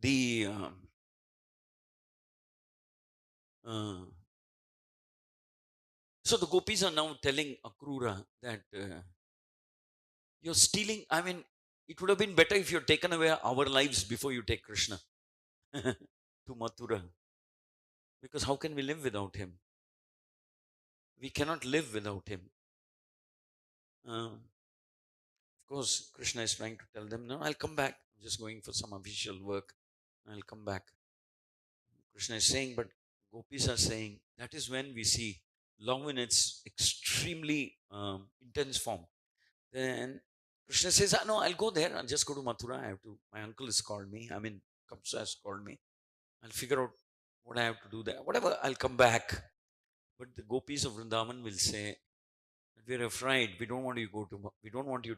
Speaker 1: the uh, so the gopis are now telling Akrura that you're stealing. I mean, it would have been better if you had taken away our lives before you take Krishna to Mathura. Because how can we live without him? We cannot live without him. Of course, Krishna is trying to tell them, no, I'll come back. I'm just going for some official work. I'll come back. Krishna is saying, but gopis are saying, that is when we see love in its extremely intense form. Then Krishna says, no, I'll go there. I'll just go to Mathura. I have to, my uncle has called me. Kamsa has called me. I'll figure out what I have to do there. Whatever, I'll come back. But the gopis of Vrindavan will say, we're afraid. We don't want you to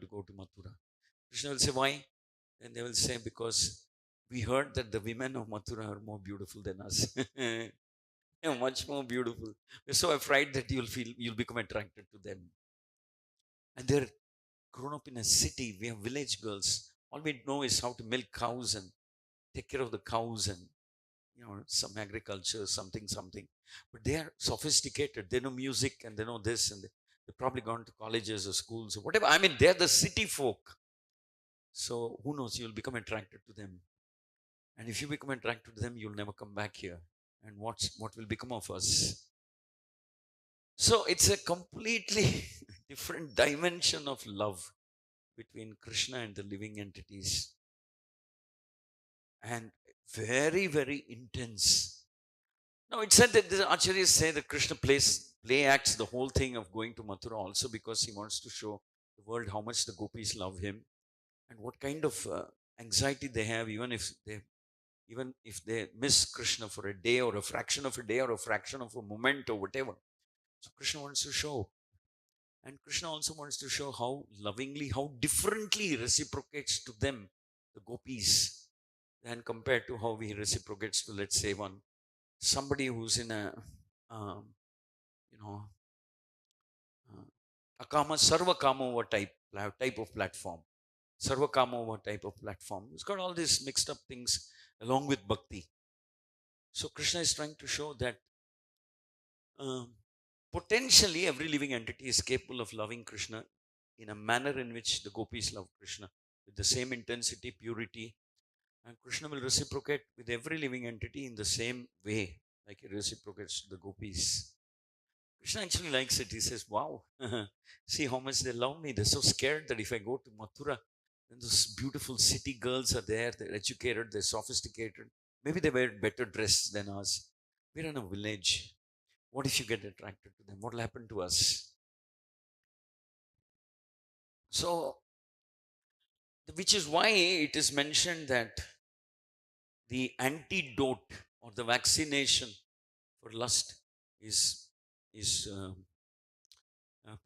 Speaker 1: go to Mathura. Krishna will say, why? And they will say, because we heard that the women of Mathura are more beautiful than us. They're much more beautiful. We're so afraid that you'll become attracted to them. And they're grown up in a city. We have village girls. All we know is how to milk cows and take care of the cows and some agriculture, something. But they are sophisticated. They know music and they know this and they've probably gone to colleges or schools or whatever. I mean, they're the city folk. So who knows? You'll become attracted to them. And if you become attracted to them, you'll never come back here. And what will become of us? So it's a completely different dimension of love between Krishna and the living entities. And very, very intense. Now, it said that the Acharyas say that Krishna play acts the whole thing of going to Mathura also because he wants to show the world how much the gopis love him and what kind of anxiety they have, even if they miss Krishna for a day or a fraction of a day or a fraction of a moment or whatever. So Krishna wants to show. And Krishna also wants to show how lovingly, how differently he reciprocates to them, the gopis, than compared to how he reciprocates to, let's say, somebody who's in a, you know, Akama Sarvakamova type of platform. Sarvakamova type of platform. It's got all these mixed up things along with bhakti. So Krishna is trying to show that potentially every living entity is capable of loving Krishna in a manner in which the gopis love Krishna, with the same intensity, purity, and Krishna will reciprocate with every living entity in the same way, like he reciprocates to the gopis. Krishna actually likes it. He says, wow, see how much they love me. They're so scared that if I go to Mathura, then those beautiful city girls are there. They're educated, they're sophisticated. Maybe they wear better dress than us. We're in a village. What if you get attracted to them? What will happen to us? So, which is why it is mentioned that the antidote or the vaccination for lust is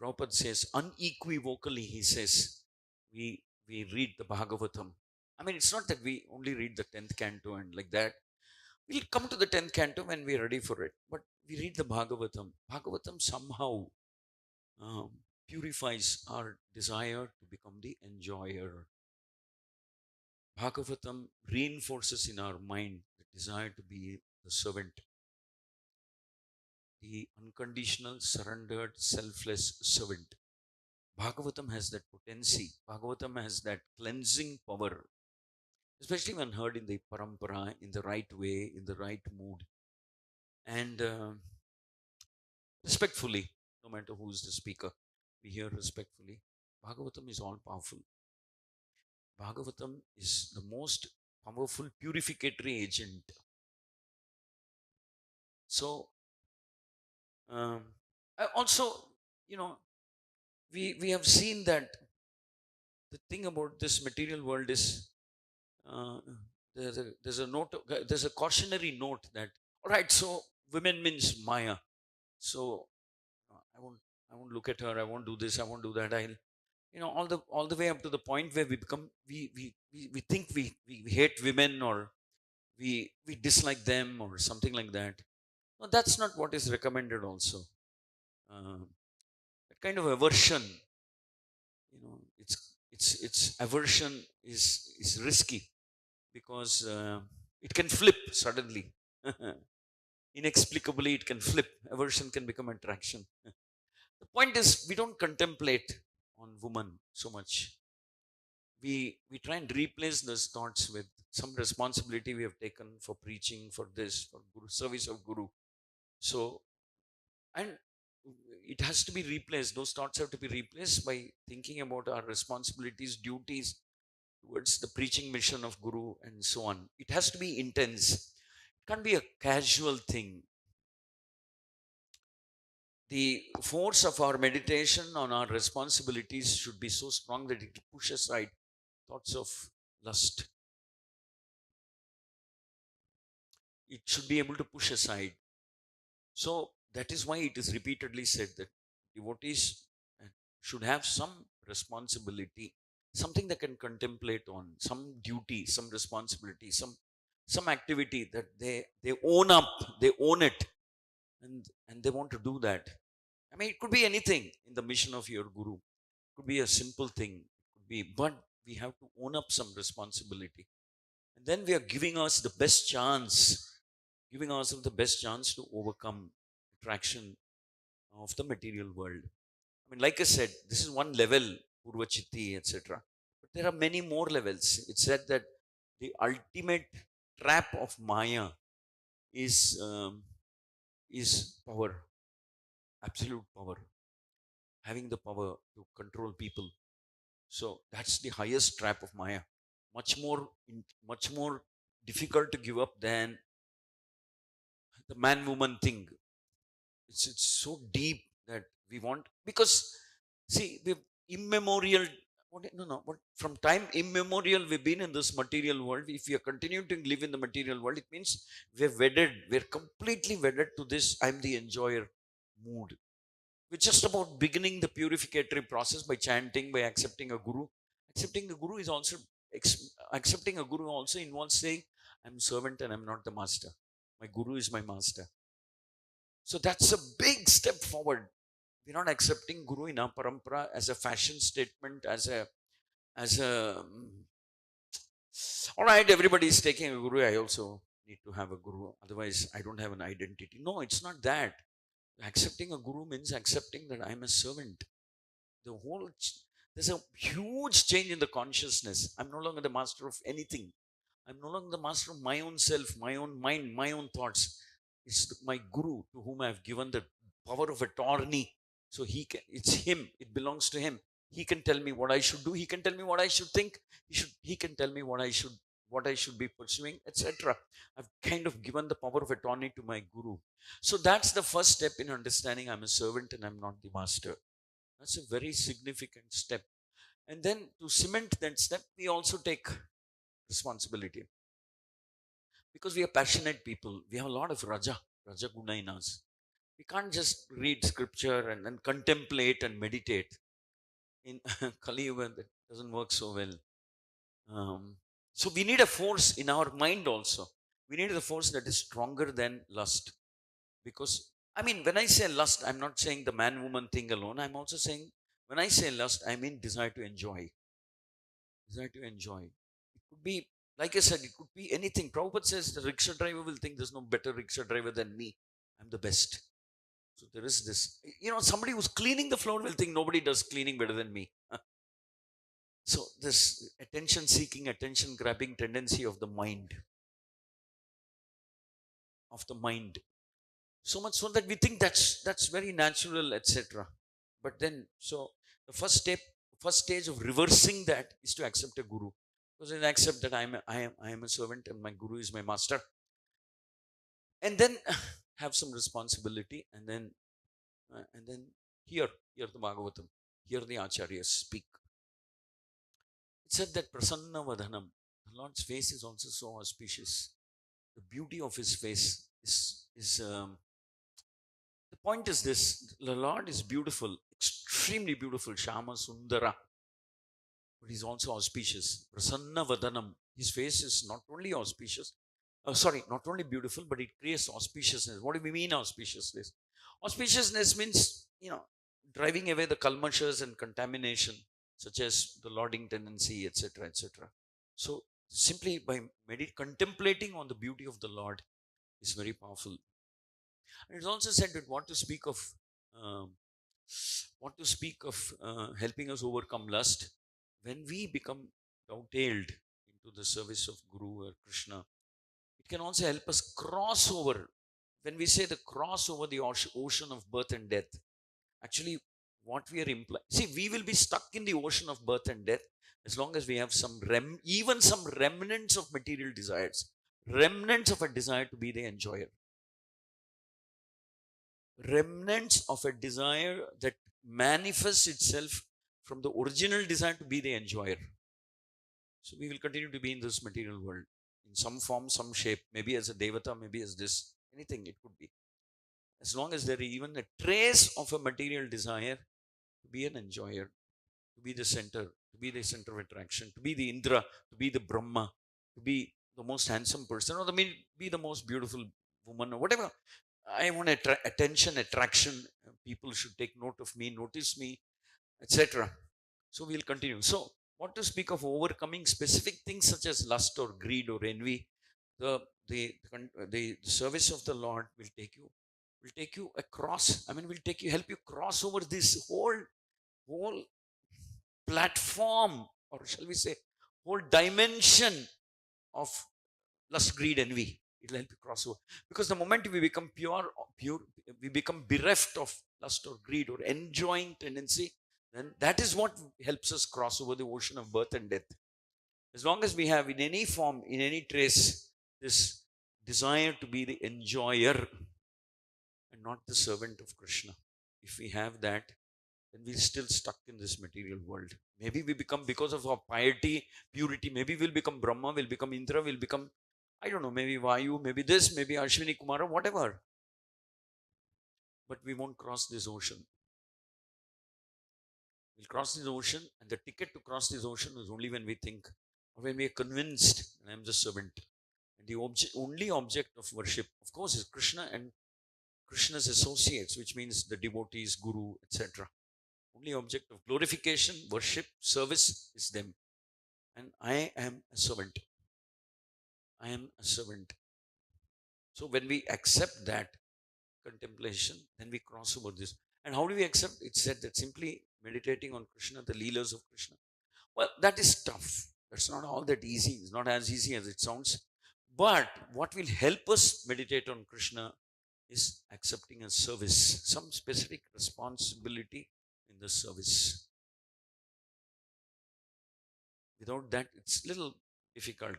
Speaker 1: Prabhupada says unequivocally, he says, we read the Bhagavatam. I mean, it's not that we only read the 10th canto and like that. We'll come to the 10th canto when we're ready for it. But we read the Bhagavatam. Bhagavatam somehow um, purifies our desire to become the enjoyer. Bhagavatam reinforces in our mind the desire to be the servant, the unconditional, surrendered, selfless servant. Bhagavatam has that potency. Bhagavatam has that cleansing power, especially when heard in the parampara, in the right way, in the right mood, and respectfully, no matter who is the speaker, we hear respectfully. Bhagavatam is all powerful. Bhagavatam is the most powerful purificatory agent. So, also, we have seen that the thing about this material world is uh, there's a cautionary note that, all right, so women means Maya. So I won't look at her. I won't do this. I won't do that. I'll, all the way up to the point where we think we hate women or we dislike them or something like that. No, that's not what is recommended also. That kind of aversion, it's aversion is risky because it can flip suddenly. Inexplicably, it can flip. Aversion can become attraction. The point is, we don't contemplate on woman so much. We try and replace those thoughts with some responsibility we have taken for preaching, for this, for guru, service of guru. So, and it has to be replaced. Those thoughts have to be replaced by thinking about our responsibilities, duties towards the preaching mission of Guru, and so on. It has to be intense. It can't be a casual thing. The force of our meditation on our responsibilities should be so strong that it pushes aside thoughts of lust. It should be able to push aside. So that is why it is repeatedly said that devotees should have some responsibility, something they can contemplate on, some duty, some responsibility, some activity that they own up, they own it, and they want to do that. I mean, it could be anything in the mission of your guru. It could be a simple thing. It could be, but we have to own up some responsibility. And then we are giving us the best chance, giving ourselves the best chance to overcome attraction of the material world. I mean, like I said, this is one level, Purvachitti, etc. But there are many more levels. It's said that the ultimate trap of Maya is power, absolute power, having the power to control people. So that's the highest trap of Maya. Much more difficult to give up than the man-woman thing. It's so deep that we want, because see, we immemorial, what, from time immemorial we've been in this material world. If we are continuing to live in the material world, it means we're completely wedded to this I'm the enjoyer mood. We're just about beginning the purificatory process by chanting, by accepting a guru. Accepting a guru is also accepting a guru also involves saying, I'm servant and I'm not the master. My guru is my master. So that's a big step forward. We're not accepting Guru in our parampara as a fashion statement, as a all right, everybody is taking a Guru. I also need to have a Guru. Otherwise, I don't have an identity. No, it's not that. Accepting a Guru means accepting that I'm a servant. The whole there's a huge change in the consciousness. I'm no longer the master of anything. I'm no longer the master of my own self, my own mind, my own thoughts. It's my guru to whom I've given the power of attorney. So it's him, it belongs to him. He can tell me what I should do. He can tell me what I should think. He can tell me what I should be pursuing, etc. I've kind of given the power of attorney to my guru. So that's the first step in understanding I'm a servant and I'm not the master. That's a very significant step. And then to cement that step, we also take responsibility. Because we are passionate people, we have a lot of Raja Guna in us. We can't just read scripture and then contemplate and meditate. In Kali Yuga, that doesn't work so well. So we need a force in our mind also. We need a force that is stronger than lust. Because, I mean, when I say lust, I'm not saying the man woman thing alone. I'm also saying, when I say lust, I mean desire to enjoy. Desire to enjoy. It could be, like I said, it could be anything. Prabhupada says the rickshaw driver will think there's no better rickshaw driver than me. I'm the best. So there is this, somebody who's cleaning the floor will think nobody does cleaning better than me. So this attention seeking, attention grabbing tendency of the mind, so much so that we think that's very natural, etc. But then, so the first stage of reversing that is to accept a guru. Because I accept that I am a servant and my guru is my master, and then have some responsibility, and then hear hear the Bhagavatam, hear the acharyas speak. It said that Prasanna Vadhanam, the Lord's face is also so auspicious. The beauty of his face is the point is this: the Lord is beautiful, extremely beautiful, Shama Sundara, but he's also auspicious. Prasanna Vadanam, his face is not only auspicious, not only beautiful, but it creates auspiciousness. What do we mean auspiciousness? Auspiciousness means, driving away the kalmashas and contamination, such as the lording tendency, etc., etc. So simply by contemplating on the beauty of the Lord is very powerful. And it's also said that um, helping us overcome lust, when we become dovetailed into the service of Guru or Krishna, it can also help us cross over when we say the cross over the ocean of birth and death, actually what we are implying, see, we will be stuck in the ocean of birth and death as long as we have even some remnants of material desires, remnants of a desire to be the enjoyer, remnants of a desire that manifests itself from the original desire to be the enjoyer. So we will continue to be in this material world in some form, some shape, maybe as a devata, maybe as this, anything it could be. As long as there is even a trace of a material desire to be an enjoyer, to be the center of attraction, to be the Indra, to be the Brahma, to be the most handsome person, or be the most beautiful woman, or whatever. I want attention, attraction. People should take note of me, notice me, etc. So we'll continue. So, what to speak of overcoming specific things such as lust or greed or envy? The the service of the Lord will take you across. I mean, will take you, help you cross over this whole platform, or shall we say, whole dimension of lust, greed, envy. It'll help you cross over. Because the moment we become pure, we become bereft of lust or greed or enjoying tendency, then that is what helps us cross over the ocean of birth and death. As long as we have in any form, in any trace, this desire to be the enjoyer and not the servant of Krishna, if we have that, then we're still stuck in this material world. Maybe we become, because of our piety, purity, maybe we'll become Brahma, we'll become Indra, we'll become, I don't know, maybe Vayu, maybe this, maybe Ashwini Kumara, whatever. But we won't cross this ocean. We'll cross this ocean, and the ticket to cross this ocean is only when we think, or when we are convinced, I am the servant. And the only object of worship, of course, is Krishna and Krishna's associates, which means the devotees, Guru, etc. Only object of glorification, worship, service is them. And I am a servant. I am a servant. So when we accept that contemplation, then we cross over this. And how do we accept? It's said that simply meditating on Krishna, the Leelas of Krishna. Well, that is tough. That's not all that easy. It's not as easy as it sounds. But what will help us meditate on Krishna is accepting a service, some specific responsibility in the service. Without that, it's little difficult.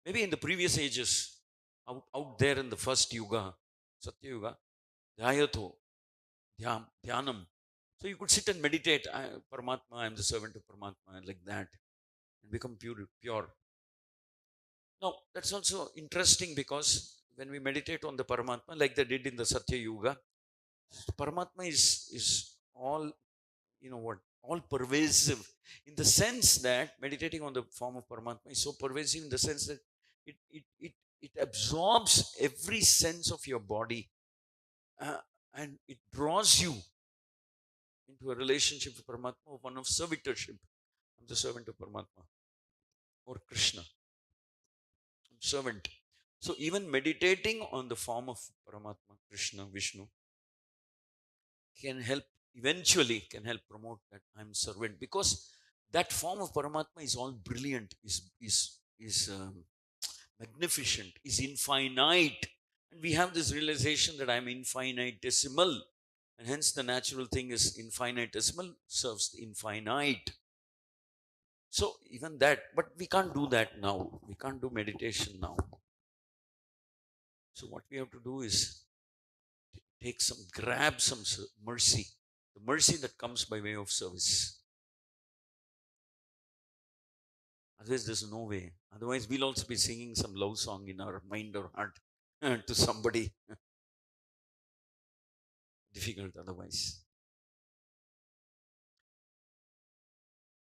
Speaker 1: Maybe in the previous ages, out there in the first yuga, Satya Yuga, Dhyayato, Dhyanam. So you could sit and meditate. Paramatma, I am the servant of Paramatma, like that, and become pure. Now, that's also interesting because when we meditate on the Paramatma, like they did in the Satya Yuga, Paramatma is all, all pervasive, in the sense that meditating on the form of Paramatma is so pervasive in the sense that it absorbs every sense of your body, and it draws you into a relationship with Paramatma, one of servitorship. I'm the servant of Paramatma or Krishna. I'm servant. So even meditating on the form of Paramatma, Krishna, Vishnu, eventually can help promote that I'm servant, because that form of Paramatma is all brilliant, is magnificent, is infinite. And we have this realization that I'm infinitesimal, and hence the natural thing is infinitesimal, serves the infinite. So even that, but we can't do that now. We can't do meditation now. So what we have to do is grab some mercy, the mercy that comes by way of service. Otherwise, there's no way. Otherwise, we'll also be singing some love song in our mind or heart to somebody. Difficult otherwise.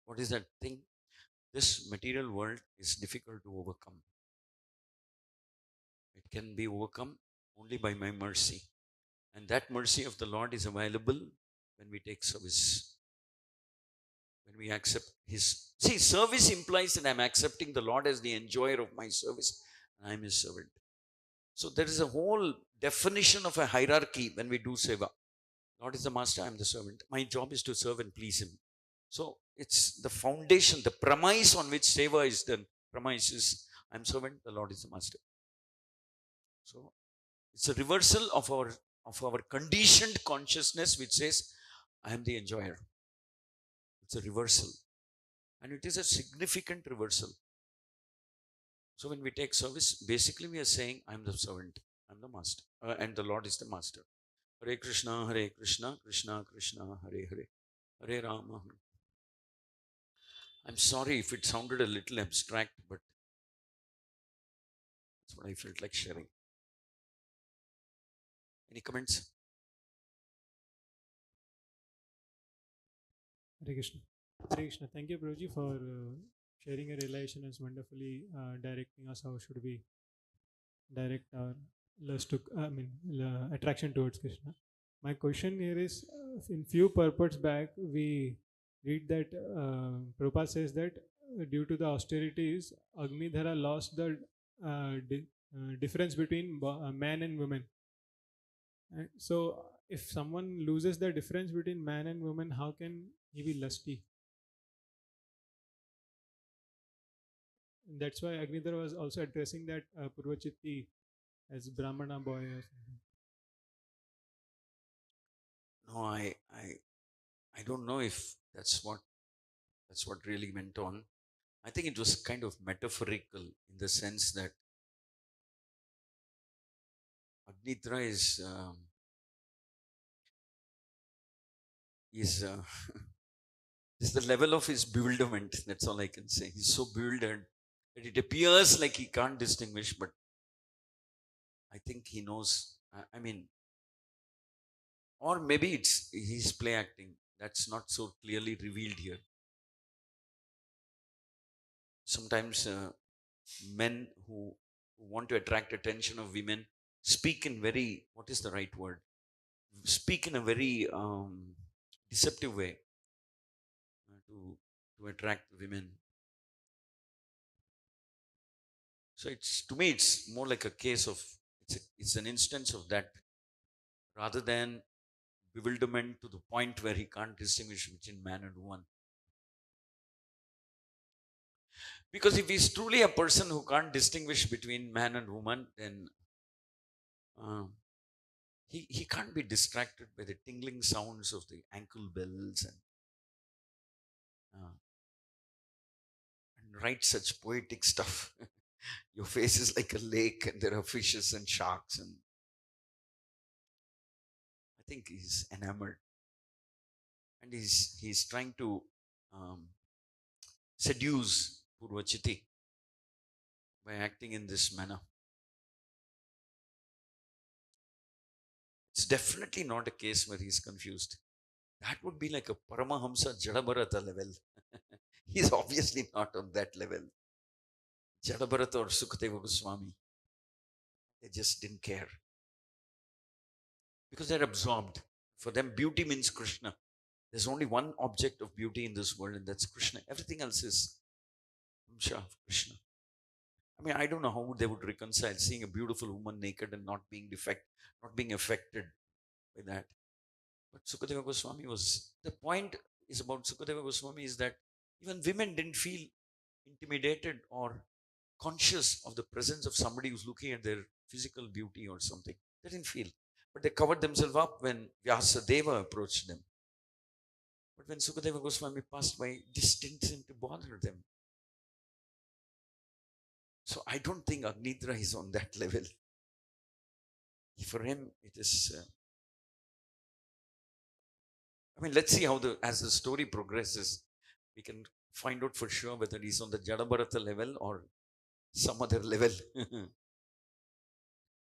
Speaker 1: What is that thing? This material world is difficult to overcome. It can be overcome only by my mercy. And that mercy of the Lord is available when we take service. When we accept His. See, service implies that I'm accepting the Lord as the enjoyer of my service, and I'm His servant. So there is a whole definition of a hierarchy when we do seva. Lord is the master, I'm the servant. My job is to serve and please Him. So it's the foundation, the premise on which seva is done. Premise is, I'm servant, the Lord is the master. So It's a reversal of our conditioned consciousness, which says, I am the enjoyer. It's a reversal. And it is a significant reversal. So when we take service, basically we are saying, I'm the servant, I'm the master, and the Lord is the master. Hare Krishna, Krishna Krishna, Hare Hare, Hare Rama. I'm sorry if it sounded a little abstract, but that's what I felt like sharing. Any comments?
Speaker 2: Hare Krishna. Hare Krishna. Thank you, Prabhuji, for sharing a realization as wonderfully directing us how should we direct our lust to, attraction towards Krishna. My question here is, in few purports back, we read that Prabhupada says that due to the austerities, Agnidhara lost the difference between man and woman. And so, if someone loses the difference between man and woman, how can he be lusty? And that's why Agnidhara was also addressing that Purvachitti as Brahmana boy or something.
Speaker 1: No, I don't know if that's what really went on. I think it was kind of metaphorical in the sense that Agnitra is is the level of his bewilderment. That's all I can say. He's so bewildered that it appears like he can't distinguish, but I think he knows. I mean, or maybe he's play acting. That's not so clearly revealed here. Sometimes men who want to attract attention of women speak in very, what is the right word? Speak in a very deceptive way to attract women. So it's, to me, it's more like a case of, it's an instance of that, rather than bewilderment to the point where he can't distinguish between man and woman. Because if he's truly a person who can't distinguish between man and woman, then uh, he can't be distracted by the tingling sounds of the ankle bells and write such poetic stuff. Your face is like a lake and there are fishes and sharks, and I think he's enamored, and he's trying to um, seduce Purvachiti by acting in this manner. It's definitely not a case where he's confused. That would be like a Paramahamsa Jadabharata level. He's obviously not on that level. Jadabharata or Sukadeva Goswami, they just didn't care because they're absorbed. For them, beauty means Krishna. There's only one object of beauty in this world, and that's Krishna. Everything else is Amsha of Krishna. I mean, I don't know how they would reconcile seeing a beautiful woman naked and not being affected by that. But Sukadeva Goswami was, the point is about Sukadeva Goswami is that even women didn't feel intimidated or conscious of the presence of somebody who's looking at their physical beauty or something. They didn't feel. But they covered themselves up when Vyasadeva approached them. But when Sukadeva Goswami passed by, this didn't seem to bother them. So I don't think Agnidra is on that level. For him, it is. I mean, let's see how as the story progresses, we can find out for sure whether he's on the Jadabharata level or some other level.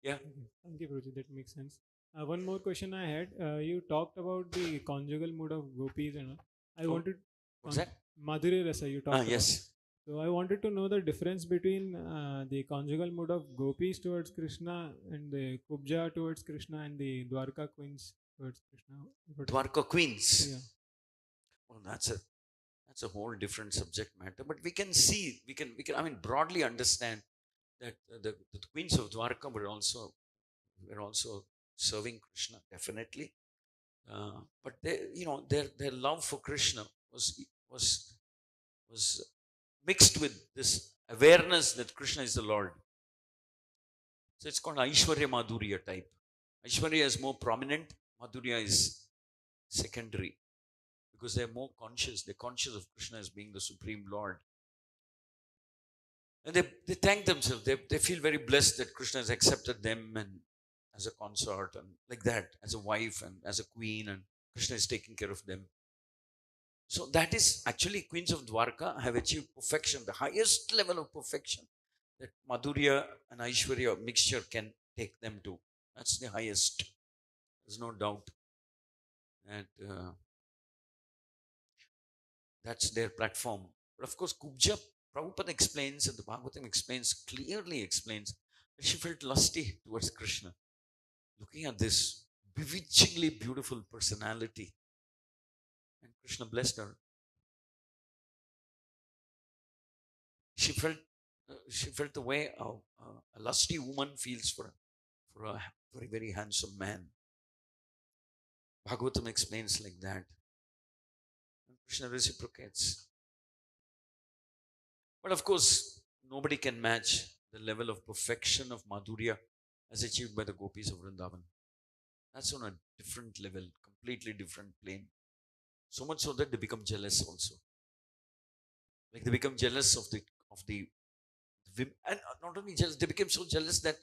Speaker 1: Yeah.
Speaker 2: Thank you, Prabhuji. That makes sense. One more question I had. You talked about the conjugal mood of gopis and all. I wanted.
Speaker 1: What's that?
Speaker 2: Madhurya Rasa, you talked about.
Speaker 1: Yes.
Speaker 2: So I wanted to know the difference between the conjugal mood of gopis towards Krishna and the Kubja towards Krishna and the Dwarka queens towards Krishna.
Speaker 1: Dwarka queens.
Speaker 2: Yeah.
Speaker 1: Well, that's a whole different subject matter. But we can see, we can I mean, broadly understand that the queens of Dwarka were also serving Krishna, definitely. But their love for Krishna was mixed with this awareness that Krishna is the Lord. So it's called Aishwarya Madhurya type. Aishwarya is more prominent, Madhurya is secondary, because they're more conscious. They're conscious of Krishna as being the Supreme Lord. And they thank themselves. They feel very blessed that Krishna has accepted them and as a consort and like that, as a wife and as a queen, and Krishna is taking care of them. So that is actually queens of Dwarka have achieved perfection, the highest level of perfection that Madhurya and Aishwarya mixture can take them to. That's the highest. There's no doubt. And that's their platform. But of course, Kubja, Prabhupada explains, and the Bhagavatam explains, clearly explains, that she felt lusty towards Krishna. Looking at this bewitchingly beautiful personality, and Krishna blessed her. She felt the way a lusty woman feels for a very, very handsome man. Bhagavatam explains like that. And Krishna reciprocates. But of course, nobody can match the level of perfection of Madhurya as achieved by the gopis of Vrindavan. That's on a different level, completely different plane. So much so that they become jealous also. Like they become jealous of the women, and not only jealous, they became so jealous that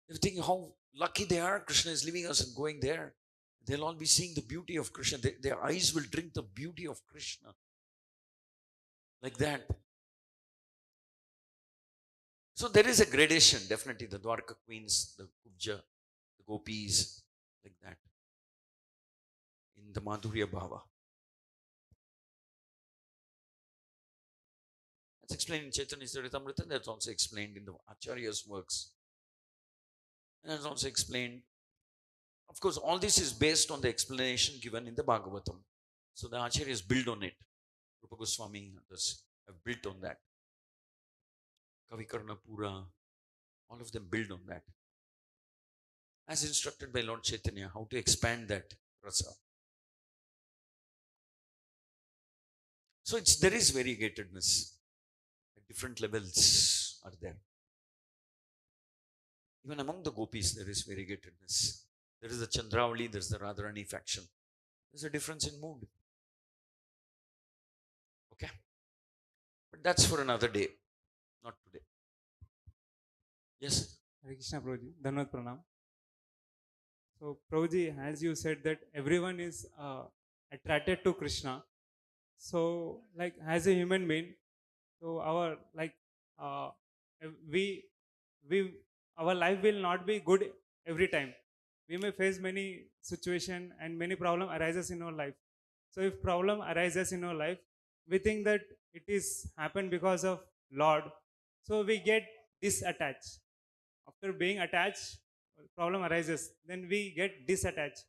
Speaker 1: they think how lucky they are. Krishna is leaving us and going there. They'll all be seeing the beauty of Krishna. Their eyes will drink the beauty of Krishna. Like that. So there is a gradation, definitely. The Dwarka queens, the Kubja, the gopis, like that. In the Madhurya Bhava. That's explained in Chaitanya Charitamrita. That's also explained in the Acharya's works. And that's also explained. Of course, all this is based on the explanation given in the Bhagavatam. So the Acharyas build on it. Rupa Goswami and others have built on that. Kavikarna Pura, all of them build on that. As instructed by Lord Chaitanya, how to expand that rasa. So there is variegatedness. At different levels are there. Even among the gopis, there is variegatedness. There is the Chandravali, there is the Radharani faction. There's a difference in mood. Okay? But that's for another day, not today. Yes?
Speaker 2: Hare Krishna, Prabhuji. Dhanavad Pranam. So, Prabhuji, as you said that everyone is attracted to Krishna. So, like as a human being, so our uh, we we our life will not be good every time. We may face many situation and many problem arises in our life. So, if problem arises in our life, we think that it is happened because of Lord. So we get disattached. After being attached, problem arises, then we get disattached.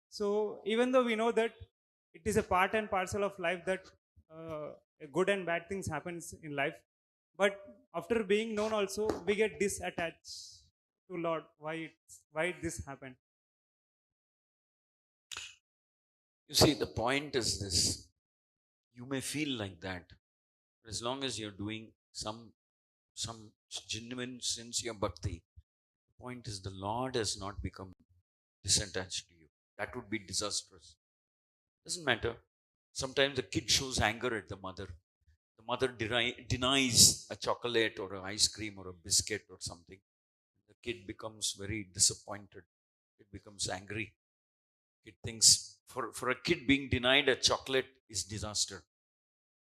Speaker 2: So even though we know that it is a part and parcel of life that uh, good and bad things happens in life, but after being known also we get disattached to Lord. Why this happened?
Speaker 1: You see, the point is this. You may feel like that. But as long as you're doing some genuine, sincere bhakti, the point is the Lord has not become disattached to you. That would be disastrous. Doesn't matter. Sometimes the kid shows anger at the mother. The mother denies a chocolate or an ice cream or a biscuit or something. The kid becomes very disappointed. It becomes angry. It thinks for a kid being denied a chocolate is disaster.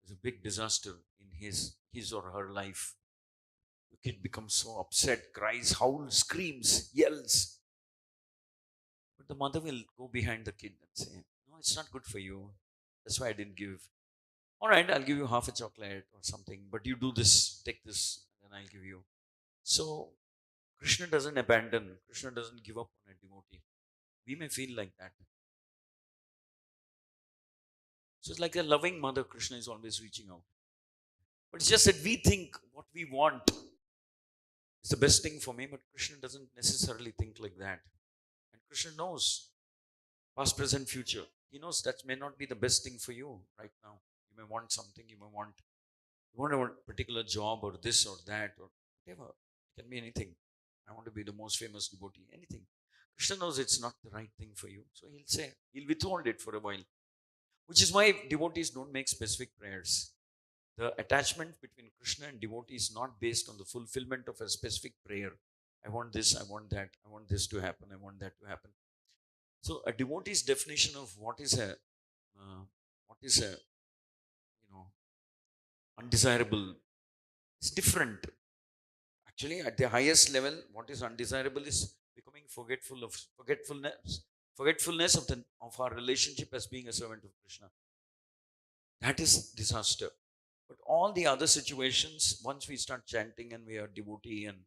Speaker 1: It's a big disaster in his or her life. The kid becomes so upset, cries, howls, screams, yells. But the mother will go behind the kid and say, no, it's not good for you. That's why I didn't give. All right, I'll give you half a chocolate or something, but you do this, take this, and then I'll give you. So Krishna doesn't abandon, Krishna doesn't give up on a devotee. We may feel like that. So it's like a loving mother, Krishna is always reaching out. But it's just that we think what we want is the best thing for me, but Krishna doesn't necessarily think like that. And Krishna knows past, present, future. He knows that may not be the best thing for you right now. You may want something, you want a particular job or this or that or whatever. It can be anything. I want to be the most famous devotee, anything. Krishna knows it's not the right thing for you. So he'll say, he'll withhold it for a while. Which is why devotees don't make specific prayers. The attachment between Krishna and devotee is not based on the fulfillment of a specific prayer. I want this, I want that, I want this to happen, I want that to happen. So a devotee's definition of what is a undesirable is different. Actually, at the highest level, what is undesirable is becoming forgetfulness of our relationship as being a servant of Krishna. That is disaster. But all the other situations, once we start chanting and we are devotee and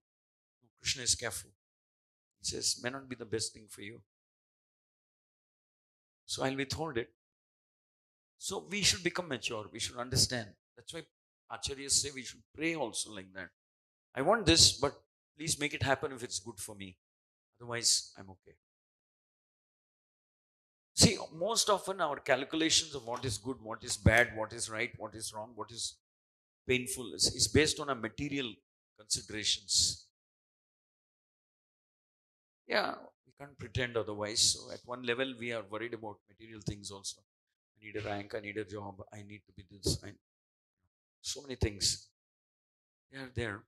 Speaker 1: Krishna is careful. He says, may not be the best thing for you. So I'll withhold it. So we should become mature. We should understand. That's why Acharyas say we should pray also like that. I want this, but please make it happen if it's good for me. Otherwise, I'm okay. See, most often our calculations of what is good, what is bad, what is right, what is wrong, what is painful is based on our material considerations. Yeah, we can't pretend otherwise. So at one level, we are worried about material things also. I need a rank, I need a job, I need to be this. So many things. They are there.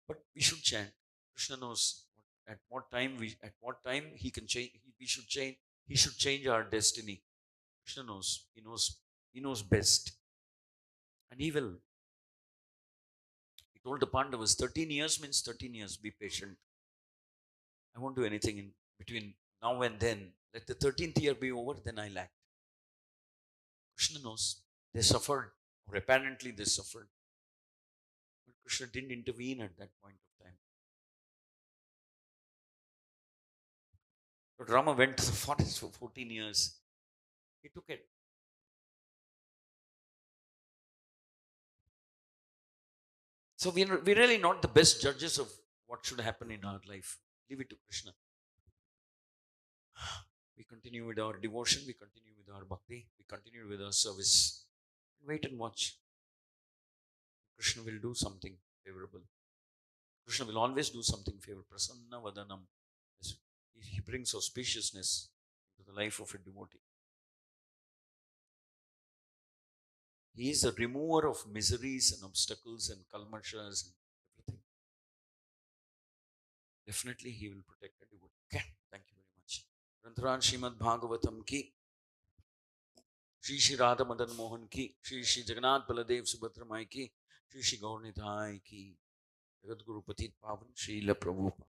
Speaker 1: But we should chant. Krishna knows at what time he can change, we should change, he should change our destiny. Krishna knows. He knows best. And he will. He told the Pandavas, 13 years means 13 years. Be patient. I won't do anything in between now and then. Let the 13th year be over, then I'll act. Krishna knows. They suffered, or apparently they suffered. But Krishna didn't intervene at that point of time. But Rama went to the forest for 14 years. He took it. So we're really not the best judges of what should happen in our life. Leave it to Krishna. We continue with our devotion, we continue with our bhakti, we continue with our service. Wait and watch. Krishna will do something favorable. Krishna will always do something favorable. Prasanna Vadanam. He brings auspiciousness into the life of a devotee. He is a remover of miseries and obstacles and kalmashas and everything. Definitely he will protect a devotee. Okay, thank you very much. Grantharan Srimad Bhagavatam ki, Shri Radha Madan Mohan ki, Shri Jagannath Baladev Subhadra Mai ki, Shri Gaur Nithai ki, Jagat Guru Patit Pavan Srila Prabhu